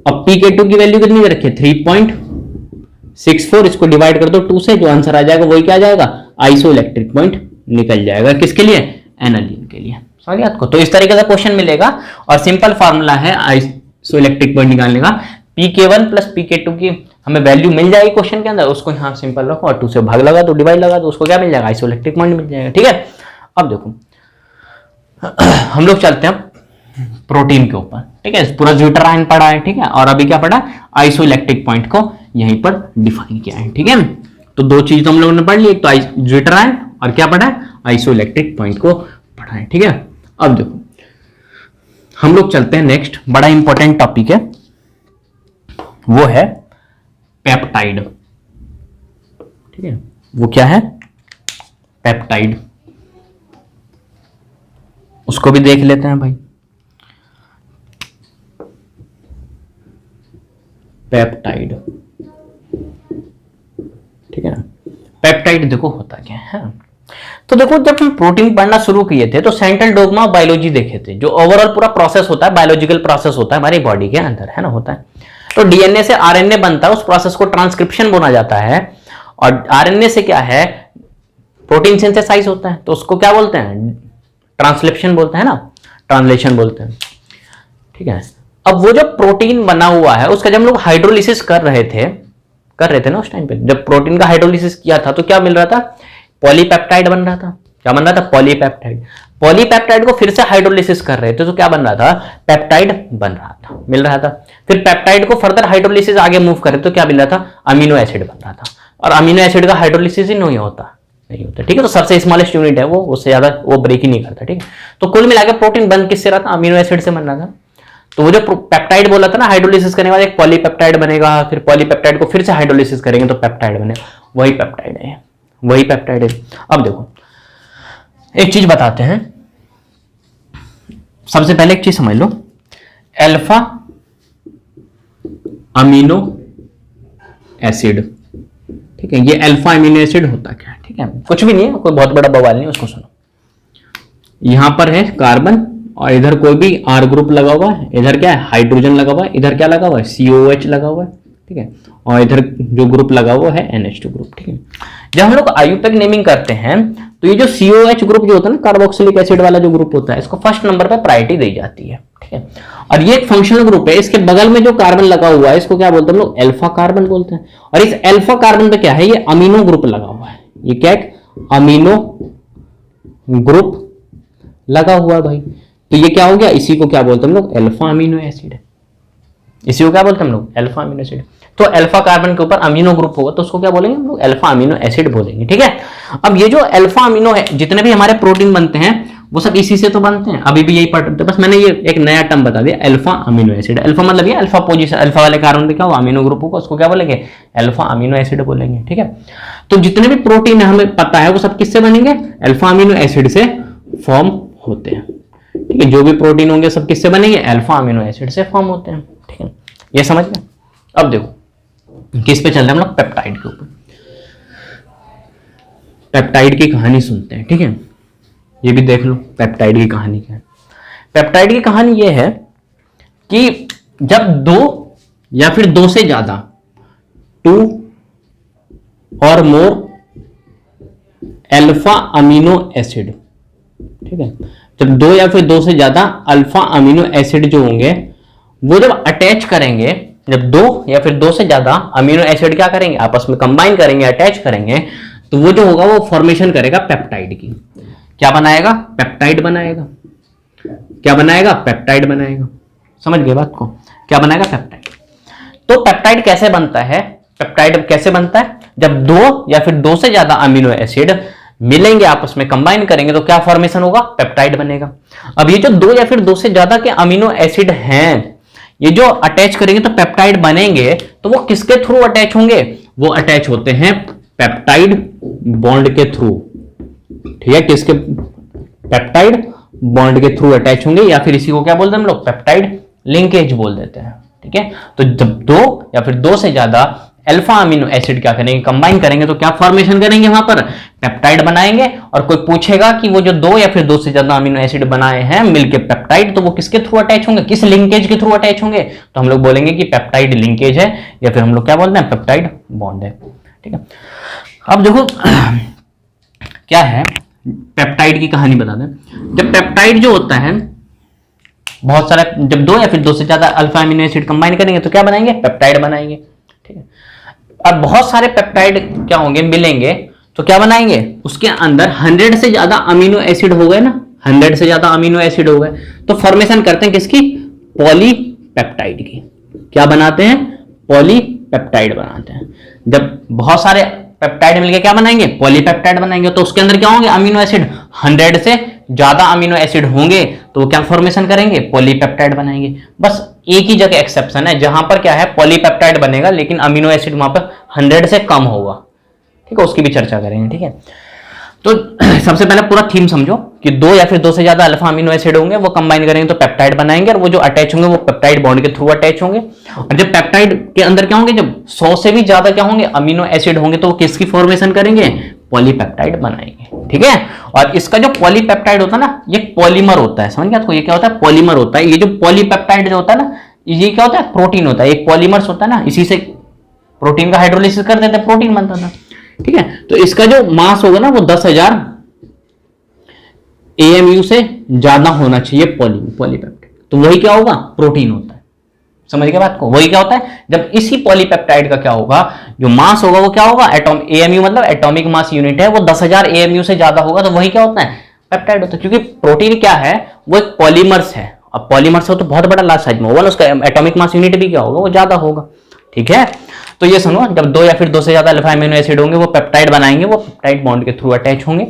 अब PK2 की वैल्यू कितनी दे रखी है, 3.64, इसको डिवाइड कर दो 2 से, जो आंसर आ जाएगा वही क्या आ जाएगा, आइसोइलेक्ट्रिक पॉइंट निकल जाएगा। किसके लिए, एनालीन के लिए। समझ आपको। तो इस तरीके का क्वेश्चन मिलेगा और सिंपल फार्मूला है आइसोइलेक्ट्रिक पॉइंट निकालने का। PK1 प्लस PK2 की हमें वैल्यू मिल जाएगी क्वेश्चन के अंदर, उसको यहाँ सिंपल रखो और 2 से भाग लगा दो, डिवाइड लगा दो, उसको क्या मिल जाएगा, आइसोइलेक्ट्रिक पॉइंट मिल जाएगा। ठीक है, अब देखो हम लोग चलते हैं प्रोटीन के ऊपर। ठीक है, पूरा ज्विटर आयन पढ़ा है। ठीक है, और अभी क्या पढ़ा, आइसोइलेक्ट्रिक पॉइंट को यहीं पर डिफाइन किया है। ठीक है, तो 2 चीज तो हम लोगों ने पढ़ ली, एक तो ज्विटर आयन और क्या पढ़ा है, आइसोइलेक्ट्रिक पॉइंट को पढ़ा है। ठीक है, अब देखो हम लोग चलते हैं नेक्स्ट, बड़ा इंपॉर्टेंट टॉपिक है, वो है पेप्टाइड। ठीक है, वो क्या है, पेप्टाइड, उसको भी देख लेते हैं भाई। पेप्टाइड, ठीक है ना। पेप्टाइड देखो होता क्या है, तो देखो जब हम प्रोटीन पढ़ना शुरू किए थे तो सेंट्रल डोग्मा ऑफ बायोलॉजी देखे थे, जो ओवरऑल पूरा प्रोसेस होता है, बायोलॉजिकल प्रोसेस होता है हमारी बॉडी के अंदर, है ना, होता है। तो डीएनए से आरएनए बनता है, उस प्रोसेस को ट्रांसक्रिप्शन बोला जाता है। और आरएनए से क्या है, प्रोटीन सिंथेसाइज होता है तो उसको क्या बोलते हैं, ट्रांसलेशन बोलते हैं ना, ट्रांसलेशन बोलते हैं, ठीक है। अब वो जो प्रोटीन बना हुआ है उसका जब हम लोग हाइड्रोलिसिस कर रहे थे ना उस टाइम पे, जब प्रोटीन का हाइड्रोलिसिस किया था तो क्या मिल रहा था, पॉलीपेप्टाइड बन रहा था। क्या बन रहा था, पॉलीपेप्टाइड। पॉलीपेप्टाइड को फिर से हाइड्रोलिसिस कर रहे थे तो क्या बन रहा था, पेप्टाइड बन रहा था, मिल रहा था। फिर पेप्टाइड को फर्दर हाइड्रोलिसिस आगे मूव करे तो क्या मिल रहा था, अमीनो एसिड बन रहा था। और अमीनो एसिड का हाइड्रोलिसिस ही नहीं होता, ठीक है। तो सबसे स्मॉलेस्ट यूनिट है वो, उससे ज्यादा वो ब्रेक ही नहीं करता, ठीक है। तो कुल मिलाकर प्रोटीन बन किससे रहा था, अमीनो एसिड से बन रहा था। तो वो जो पेप्टाइड बोला था ना, हाइड्रोलिसिस करने के बाद एक पॉलीपेप्टाइड बनेगा, फिर पॉलीपेप्टाइड को फिर से हाइड्रोलिसिस करेंगे तो पेप्टाइड बनेगा, वही पेप्टाइड है, वही पेप्टाइड है। अब देखो एक चीज बताते हैं, सबसे पहले एक चीज समझ लो, अल्फा अमीनो एसिड, ठीक है। ये अल्फा अमीनो एसिड होता क्या है, ठीक है, कुछ भी नहीं है, कोई बहुत बड़ा बवाल नहीं है, उसको सुनो। यहां पर है कार्बन और इधर कोई भी R ग्रुप लगा हुआ है, इधर क्या है, हाइड्रोजन लगा हुआ है, इधर क्या लगा हुआ है, COH लगा हुआ है, ठीक है। और इधर जो ग्रुप लगा हुआ है NH2 ग्रुप, ठीक है। जब हम लोग IUPAC नेमिंग करते हैं तो ये जो COH ग्रुप जो होता है ना, कार्बोक्सिलिक एसिड वाला जो ग्रुप होता है, इसको फर्स्ट नंबर पे प्रायोरिटी दी जाती है, ठीक है। और ये एक फंक्शनल ग्रुप है, इसके बगल में जो कार्बन लगा हुआ है इसको क्या बोलते हैं हम लोग, अल्फा कार्बन बोलते हैं। और इस अल्फा कार्बन पे क्या है, ये अमीनो ग्रुप लगा हुआ है, ये क्या है, अमीनो ग्रुप लगा हुआ है भाई। तो ये क्या हो गया, इसी को क्या बोलते हैं हम लोग, अल्फा अमीनो एसिड। इसी को क्या बोलते हैं हम लोग, अल्फा अमीनो एसिड। तो अल्फा कार्बन के ऊपर अमीनो ग्रुप होगा तो उसको क्या बोलेंगे हम लोग, अल्फा अमीनो एसिड बोलेंगे, ठीक है। अब ये जो अल्फा अमीनो है, जितने भी हमारे प्रोटीन बनते हैं वो सब इसी से तो बनते हैं, अभी भी यही पढ़ते हैं, बस मैंने ये एक नया टर्म बता दिया, अल्फा अमीनो एसिड। अल्फा मतलब ये अल्फा पोजीशन, अल्फा वाले कार्बन पे क्या होगा, अमीनो ग्रुप होगा, उसको क्या बोलेंगे, अल्फा अमीनो एसिड बोलेंगे, ठीक है। तो जितने भी प्रोटीन हमें पता है वो सब किससे बनेंगे, अल्फा अमीनो एसिड से फॉर्म होते हैं, ठीक है। जो भी प्रोटीन होंगे सब किससे बनेंगे, अल्फा अमीनो एसिड से फॉर्म होते हैं, ठीक है। ये समझ गए। अब देखो किस पे चल रहे हैं हम लोग, पेप्टाइड के ऊपर। पेप्टाइड की कहानी सुनते हैं, ठीक है। ये भी देख लो पेप्टाइड की कहानी क्या है। पेप्टाइड की कहानी ये है कि जब दो या फिर दो से ज्यादा, 2 और मोर अल्फा अमीनो एसिड, ठीक है, जब 2 या फिर 2 से ज्यादा अल्फा अमीनो एसिड जो होंगे वो जब अटैच करेंगे, जब 2 या फिर 2 से ज्यादा अमीनो एसिड क्या करेंगे, आपस में कंबाइन करेंगे, अटैच करेंगे, तो वो जो होगा वो फॉर्मेशन करेगा पेप्टाइड की। क्या बनाएगा, पेप्टाइड बनाएगा। क्या बनाएगा, पेप्टाइड बनाएगा। समझ गए बात को, क्या बनाएगा, पेप्टाइड। तो पेप्टाइड कैसे बनता है, पेप्टाइड कैसे बनता है, जब 2 या फिर 2 से ज्यादा अमीनो एसिड मिलेंगे, आपस में कंबाइन करेंगे तो क्या फॉर्मेशन होगा, पेप्टाइड बनेगा। अब ये जो 2 या फिर 2 से ज्यादा के अमीनो एसिड हैं, ये जो अटैच करेंगे तो पेप्टाइड बनेंगे, तो वो किसके थ्रू अटैच होंगे, वो अटैच होते हैं पेप्टाइड बॉन्ड के थ्रू, ठीक है। किसके, पेप्टाइड बॉन्ड के थ्रू अटैच होंगे, या फिर इसी को क्या बोलते हैं हम लोग, पेप्टाइड लिंकेज बोल देते हैं, ठीक है। तो जब 2 या फिर 2 से ज्यादा अल्फा अमीनो एसिड क्या करेंगे, कंबाइन करेंगे तो क्या फॉर्मेशन करेंगे, वहां पर पेप्टाइड बनाएंगे। और कोई पूछेगा कि वो जो 2 या फिर 2 से ज्यादा अमीनो एसिड बनाए हैं मिलके पेप्टाइड, तो वो किसके थ्रू अटैच होंगे, किस लिंकेज के थ्रू अटैच होंगे, तो हम लोग बोलेंगे कि पेप्टाइड लिंकेज है, या फिर हम लोग क्या बोलते हैं, पेप्टाइड बॉन्ड है, ठीक है। अब देखो क्या है, पेप्टाइड की कहानी बता दें। जब पेप्टाइड जो होता है, बहुत सारा, जब 2 या फिर 2 से ज्यादा अल्फा अमीनो एसिड कंबाइन करेंगे तो क्या बनाएंगे, पेप्टाइड बनाएंगे, ठीक है। अब बहुत सारे पेप्टाइड क्या होंगे, मिलेंगे तो क्या बनाएंगे, उसके अंदर 100 से ज्यादा अमीनो एसिड हो गए ना, 100 से ज्यादा अमीनो एसिड हो गए, तो फॉर्मेशन करते हैं किसकी, पॉलीपेप्टाइड की। क्या बनाते हैं, पॉलीपेप्टाइड बनाते हैं। जब बहुत सारे पेप्टाइड मिलके क्या बनाएंगे, पॉलीपेप्टाइड बनाएंगे, तो उसके अंदर क्या होंगे, अमीनो एसिड 100 से ज्यादा अमीनो एसिड होंगे तो वो क्या फॉर्मेशन करेंगे, पॉलीपेप्टाइड बनाएंगे। बस एक ही जगह एक्सेप्शन है, जहां पर क्या है, पॉलीपेप्टाइड बनेगा लेकिन अमीनो एसिड वहां पर 100 से कम होगा, ठीक है, उसकी भी चर्चा करेंगे, ठीक है। तो सबसे पहले पूरा थीम समझो कि 2 या फिर 2 से ज्यादा अल्फा अमीनो एसिड होंगे, वो कंबाइन करेंगे तो पेप्टाइड बनाएंगे, और वो जो अटैच होंगे वो पेप्टाइड बॉन्ड के थ्रू अटैच होंगे। और जब पेप्टाइड के अंदर क्या होंगे, जब 100 से भी ज्यादा क्या होंगे, अमीनो एसिड होंगे, तो वो किसकी फॉर्मेशन करेंगे, पॉलीपेप्टाइड बनाएंगे, ठीक है। और इसका जो पॉलीपेप्टाइड होता है ना, ये पॉलीमर होता है, समझ गया आपको, ये क्या होता है, पॉलीमर होता है। ये जो पॉलीपेप्टाइड जो होता है ना, ये क्या होता है, प्रोटीन होता है, एक पॉलीमर्स होता है ना, इसी से प्रोटीन का हाइड्रोलिसिस कर देते हैं, प्रोटीन बनता था। ठीक है। तो इसका जो मास होगा ना वो 10,000 AMU से ज्यादा होना चाहिए पॉलीपेप्टाइड। तो वही क्या होगा, प्रोटीन होता है। समझ गए बात को, वही क्या होता है, जब इसी पॉलीपेप्टाइड का क्या होगा, जो मास होगा वो क्या होगा, AMU मतलब एटॉमिक मास यूनिट है, वो 10,000 AMU से ज्यादा होगा, तो वही क्या होता है, पेप्टाइड होता है। क्योंकि प्रोटीन क्या है, वो एक पॉलीमर्स है। अब पॉलीमर्स हो तो बहुत बड़ा लार्ज साइज में होगा, उसका एटॉमिक मास यूनिट भी क्या होगा, वो ज्यादा होगा। ठीक है, तो ये सुनो, जब 2 या फिर 2 से ज्यादा अल्फा अमीनो एसिड होंगे वो पेप्टाइड बनाएंगे, वो पेप्टाइड बॉन्ड के थ्रू अटैच होंगे।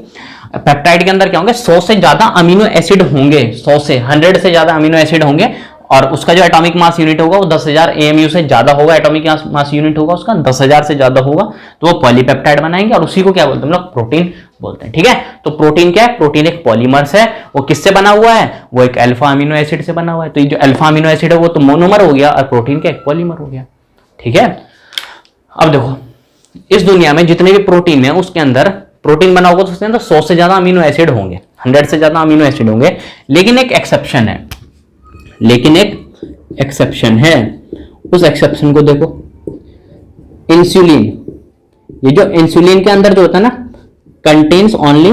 पेप्टाइड के अंदर क्या होंगे, 100 से ज्यादा अमीनो एसिड होंगे, 100 से ज्यादा अमीनो एसिड होंगे, और उसका जो एटॉमिक मास यूनिट होगा वो 10,000 AMU से ज्यादा होगा, एटॉमिक मास यूनिट होगा उसका 10,000 से ज्यादा होगा, तो वो पॉलीपेप्टाइड बनाएंगे, और उसी को क्या बोलते हैं हम लोग, प्रोटीन बोलते हैं। ठीक है, तो प्रोटीन क्या है, प्रोटीन एक पॉलीमर्स है। वो किससे बना हुआ है, वो एक अल्फा अमीनो एसिड से बना हुआ है। तो ये जो अल्फा अमीनो एसिड है वो तो मोनोमर हो गया, और प्रोटीन क्या एक पॉलीमर हो गया। ठीक है, अब देखो इस दुनिया में जितने भी प्रोटीन है उसके अंदर प्रोटीन बना होगा तो उसके अंदर 100 से ज्यादा अमीनो एसिड होंगे, 100 से ज्यादा अमीनो एसिड होंगे। लेकिन एक एक्सेप्शन है, उस एक्सेप्शन को देखो, इंसुलिन। ये जो इंसुलिन के अंदर जो होता है ना, कंटेन्स ओनली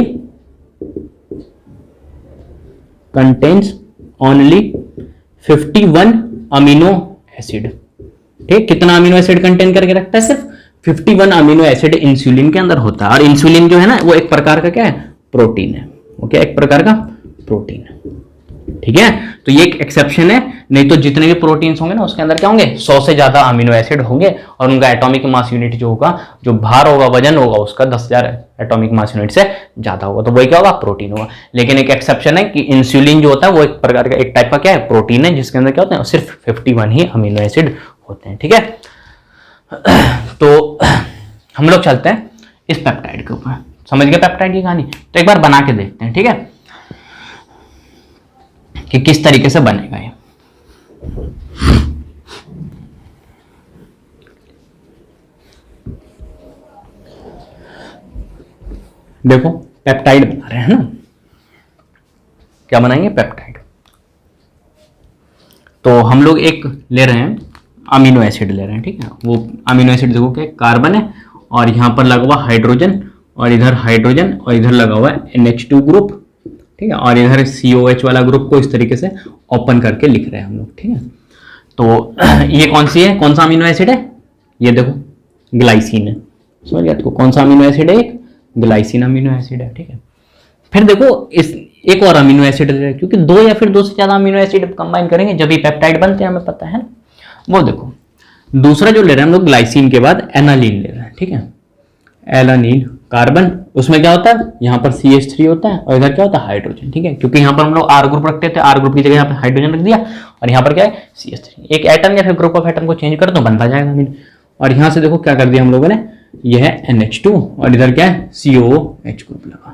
51 अमीनो एसिड। ठीक, कितना अमीनो एसिड कंटेन करके रखता है, सिर्फ 51 अमीनो एसिड इंसुलिन के अंदर होता है। और इंसुलिन जो है ना वो एक प्रकार का क्या है, प्रोटीन है। ओके, एक प्रकार का प्रोटीन है। ठीक है, तो ये एक एक्सेप्शन है, नहीं तो जितने भी प्रोटीन्स होंगे ना उसके अंदर क्या होंगे, 100 से ज्यादा अमीनो एसिड होंगे, और उनका एटॉमिक मास यूनिट जो होगा, जो भार होगा, वजन होगा उसका 10,000 एटॉमिक मास यूनिट से ज्यादा होगा, तो वही क्या होगा, प्रोटीन होगा। लेकिन एक एक्सेप्शन है कि इंसुलिन जो होता है वो एक प्रकार का, एक टाइप का क्या है, प्रोटीन है, जिसके अंदर क्या होता है, सिर्फ 51 ही अमीनो एसिड होते हैं। ठीक है, तो हम लोग चलते हैं इस पेप्टाइड के ऊपर। समझ गए पेप्टाइड की कहानी, तो एक बार बना के देखते हैं। ठीक है, कि किस तरीके से बनेगा ये। देखो पेप्टाइड बना रहे हैं ना, क्या बनाएंगे, पेप्टाइड। तो हम लोग एक ले रहे हैं, अमीनो एसिड ले रहे हैं। ठीक है, वो अमीनो एसिड देखो क्या, कार्बन है, और यहां पर लगा हुआ हाइड्रोजन, और इधर हाइड्रोजन, और इधर लगा हुआ है NH2 ग्रुप। ठीक है, और इधर COH वाला ग्रुप को इस तरीके से ओपन करके लिख रहे हैं हम लोग। ठीक है, तो ये कौन सी है, कौन सा अमीनो एसिड है, ये देखो ग्लाइसिन है। समझ गया, तो कौन सा अमीनो एसिड है, एक ग्लाइसिन अमीनो एसिड है। ठीक है, फिर देखो इस एक और अमीनो एसिड ले रहे हैं, क्योंकि 2 या फिर 2 से ज्यादा अमीनो एसिड कंबाइन करेंगे जब भी पेप्टाइड बनते हैं, हमें पता है ना। वो देखो दूसरा जो ले रहे हैं हम लोग, ग्लाइसिन के बाद एनालिन ले रहे हैं। ठीक है, एलानिन, कार्बन, उसमें क्या होता है, यहाँ पर CH3 होता है, और इधर क्या होता है, हाइड्रोजन। ठीक है, क्योंकि यहाँ पर हम लोग R ग्रुप रखते थे, R ग्रुप की जगह यहाँ पर हाइड्रोजन रख दिया, और यहाँ पर क्या है, CH3। एक एटम या फिर ग्रुप ऑफ एटम को चेंज कर दो, बनता जाएगा अमीन। और यहाँ से देखो क्या कर दिया हम लोगों ने, यह है NH2, और इधर क्या है, COH ग्रुप लगा।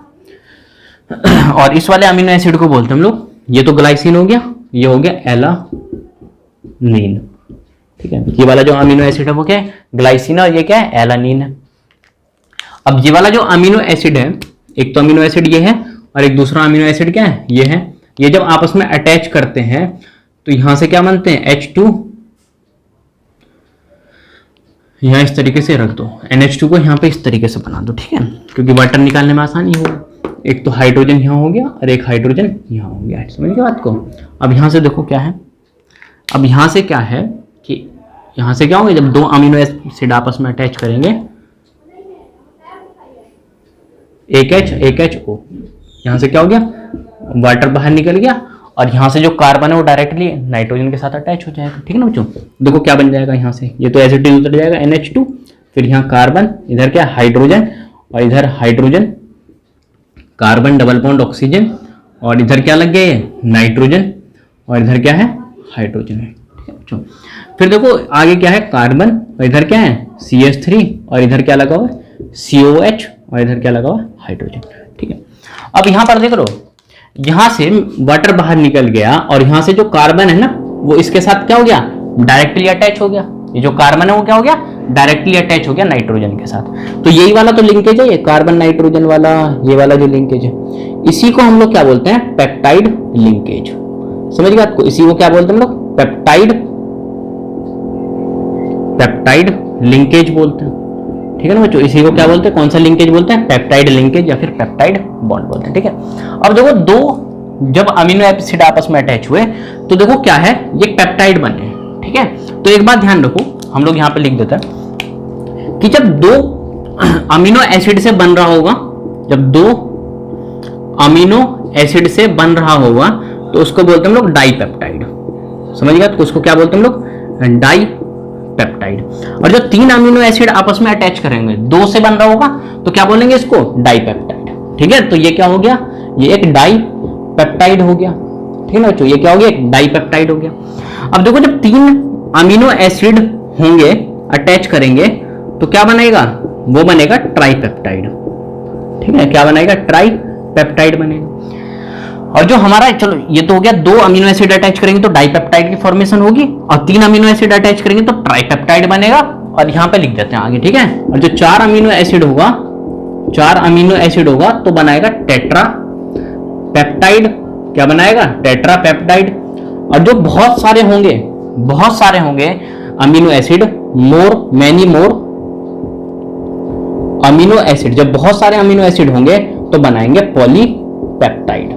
और इस वाले अमीनो एसिड को बोलते हैं हम लोग, ये तो ग्लाइसिन हो गया, ये हो गया एलानिन। ठीक है, ये वाला जो अमीनो एसिड है वो क्या है, ग्लाइसिन, और ये क्या है, एलानिन है। अब ये वाला जो अमीनो एसिड है, एक तो अमीनो एसिड ये है, और एक दूसरा अमीनो एसिड क्या है, ये है। ये जब आपस में अटैच करते हैं तो यहां से क्या बनते हैं, H2, यहां इस तरीके से रख दो, NH2 को यहां पे इस तरीके से बना दो। ठीक है, क्योंकि वाटर निकालने में आसानी होगी। एक तो हाइड्रोजन यहां हो गया, और एक हाइड्रोजन यहां हो गया। समझ गए बात को। अब यहां से देखो क्या है, अब यहां से क्या है कि यहां से क्या होगा, जब 2 अमीनो एसिड आपस में अटैच करेंगे, एक HO, यहां से क्या हो गया, वाटर बाहर निकल गया, और यहां से जो कार्बन है वो डायरेक्टली नाइट्रोजन के साथ अटैच हो जाएगा। ठीक है ना बच्चों, देखो क्या बन जाएगा, यहां से ये तो एसिड उतर जाएगा, NH2, फिर यहाँ कार्बन, इधर क्या हाइड्रोजन, और इधर hydrogen, carbon double bond oxygen, और इधर क्या लग गया, नाइट्रोजन, और इधर क्या है, हाइड्रोजन है। ठीक है बच्चों, फिर देखो आगे क्या है, कार्बन, और इधर क्या है, CH3, और इधर क्या लगा हुआ है, COH, और इधर क्या लगा हुआ है, हाइड्रोजन। ठीक है, अब यहां पर देख लो, यहां से वाटर बाहर निकल गया, और यहां से जो कार्बन है ना वो इसके साथ क्या हो गया, डायरेक्टली अटैच हो गया। ये जो कार्बन है वो क्या हो गया, डायरेक्टली अटैच हो गया नाइट्रोजन के साथ। तो यही वाला तो लिंकेज है, ये कार्बन नाइट्रोजन वाला, ये वाला जो लिंकेज है, इसी को हम लोग क्या बोलते हैं, पेप्टाइड लिंकेज। समझ गए आपको, इसी को क्या बोलते हैं हम लोग, पेप्टाइड लिंकेज बोलते हैं। ठीक है ना बच्चों, इसी को क्या बोलते हैं, कौन सा लिंकेज बोलते हैं, पेप्टाइड लिंकेज या फिर पेप्टाइड बॉन्ड बोलते हैं। ठीक है, अब देखो दो जब अमीनो एसिड आपस में अटैच हुए तो देखो क्या है, ये पेप्टाइड बने। ठीक है, तो एक बात ध्यान रखो, हम लोग यहां पे लिख देते हैं कि जब दो अमीनो एसिड से बन रहा होगा, जब दो अमीनो एसिड से बन रहा होगा तो उसको बोलते हैं हम लोग डाइपेप्टाइड। समझ गया, तो उसको क्या बोलते हैं हम लोग, डाइपेप्टाइड। और जो तीन अमीनो एसिड आपस में अटैच करेंगे, दो से बन रहा होगा तो क्या बोलेंगे इसको, डाइपेप्टाइड। ठीक है, तो ये क्या हो गया, ये एक डाइपेप्टाइड हो गया। ठीक है ना बच्चों, ये क्या हो गया, एक डाइपेप्टाइड हो गया। अब देखो जब तीन अमीनो एसिड होंगे, अटैच करेंगे तो क्या बनेगा, वो बनेगा ट्राइपेप्टाइड। ठीक है, क्या बनेगा, ट्राइपेप्टाइड बनेगा। और जो हमारा, चलो ये तो हो गया, दो अमीनो एसिड अटैच करेंगे तो डाइपेप्टाइड की फॉर्मेशन होगी, और तीन अमीनो एसिड अटैच करेंगे तो ट्राइपेप्टाइड बनेगा। और यहां पे लिख देते हैं आगे। ठीक है, और जो चार अमीनो एसिड होगा, चार अमीनो एसिड होगा तो बनाएगा टेट्रा पेप्टाइड। क्या बनाएगा, टेट्रा पेप्टाइड। और जो बहुत सारे होंगे amino acid, many more amino acid, जब बहुत सारे अमीनो एसिड होंगे तो बनाएंगे पॉलीपेप्टाइड।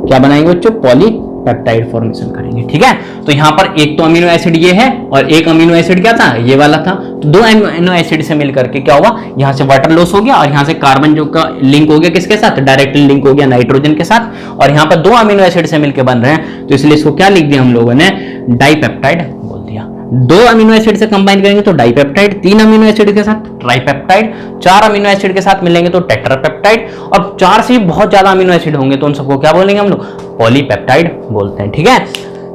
क्या बनाएंगे बच्चों, पॉलीपेप्टाइड फॉर्मेशन करेंगे। ठीक है, तो यहां पर एक तो अमीनो एसिड ये है और एक अमीनो एसिड क्या था, ये वाला था। तो दो अमीनो एसिड से मिलकर के क्या हुआ, यहां से वाटर लॉस हो गया और यहां से कार्बन जो का लिंक हो गया किसके साथ, डायरेक्टली लिंक हो गया नाइट्रोजन के साथ। और यहां पर दो अमीनो एसिड से मिलकर बन रहे हैं तो इसलिए इसको क्या लिख दिया हम लोगों ने, डाइपेप्टाइड बोल दिया। दो अमीनो एसिड से कंबाइन करेंगे तो डाइपेप्टाइड, तीन अमीनो एसिड के साथ ट्राइपेप्टाइड, चार अमीनो एसिड के साथ मिलेंगे तो टेट्रापेप्टाइड, और चार से बहुत ज्यादा अमीनो एसिड होंगे तो उन सबको क्या बोलेंगे हम लोग, पॉलीपेप्टाइड बोलते हैं। ठीक है,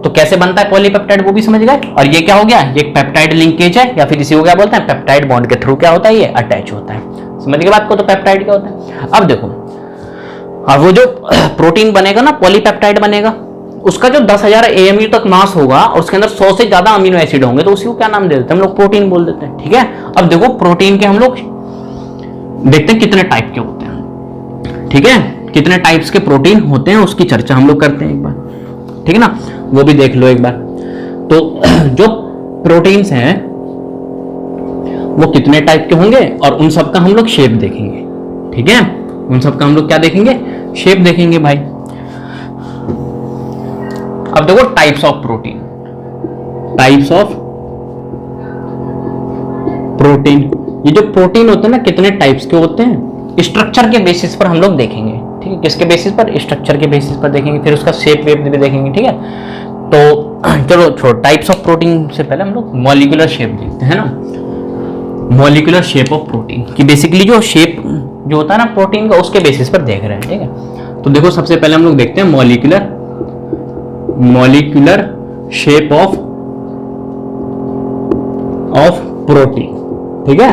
तो कैसे बनता है पॉलीपेप्टाइड वो भी समझ गए। और ये क्या हो गया, ये पेप्टाइड लिंकेज है, या फिर इसी को क्या बोलते हैं, पेप्टाइड बॉन्ड के थ्रू क्या होता है, ये अटैच होता है। समझ के बात को, तो पेप्टाइड क्या होता है। अब देखो, अब वो जो प्रोटीन बनेगा ना, पॉलीपेप्टाइड बनेगा, उसका जो 10,000 AMU तक मास होगा और उसके अंदर 100 से ज्यादा अमीनो एसिड होंगे तो उसी को क्या नाम दे देते हैं हम लोग, प्रोटीन बोल देते हैं। ठीक है, अब देखो प्रोटीन के हम लोग देखते हैं कितने टाइप के होते हैं। ठीक है, कितने टाइप्स के प्रोटीन होते हैं उसकी चर्चा हम लोग करते हैं एक बार। ठीक है ना, वो भी देख लो एक बार। तो जो प्रोटीन्स हैं वो कितने टाइप के होंगे और उन सबका हम लोग शेप देखेंगे। ठीक है, उन सबका हम लोग क्या देखेंगे, शेप देखेंगे भाई। अब देखो types of protein, types of protein. ये जो प्रोटीन होते हैं ना, कितने टाइप्स के होते हैं, स्ट्रक्चर के बेसिस पर हम लोग देखेंगे। ठीक है, किसके बेसिस पर, स्ट्रक्चर के बेसिस पर देखेंगे, फिर उसका शेप वेप भी देखेंगे। ठीक है, तो चलो छोड़ो, टाइप्स ऑफ प्रोटीन से पहले हम लोग मॉलिक्यूलर शेप देखते हैं ना। मॉलिक्यूलर शेप ऑफ प्रोटीन की बेसिकली जो शेप जो होता है ना प्रोटीन का, उसके बेसिस पर देख रहे हैं। ठीक है, तो देखो सबसे पहले हम लोग देखते हैं मॉलिक्यूलर शेप ऑफ प्रोटीन। ठीक है,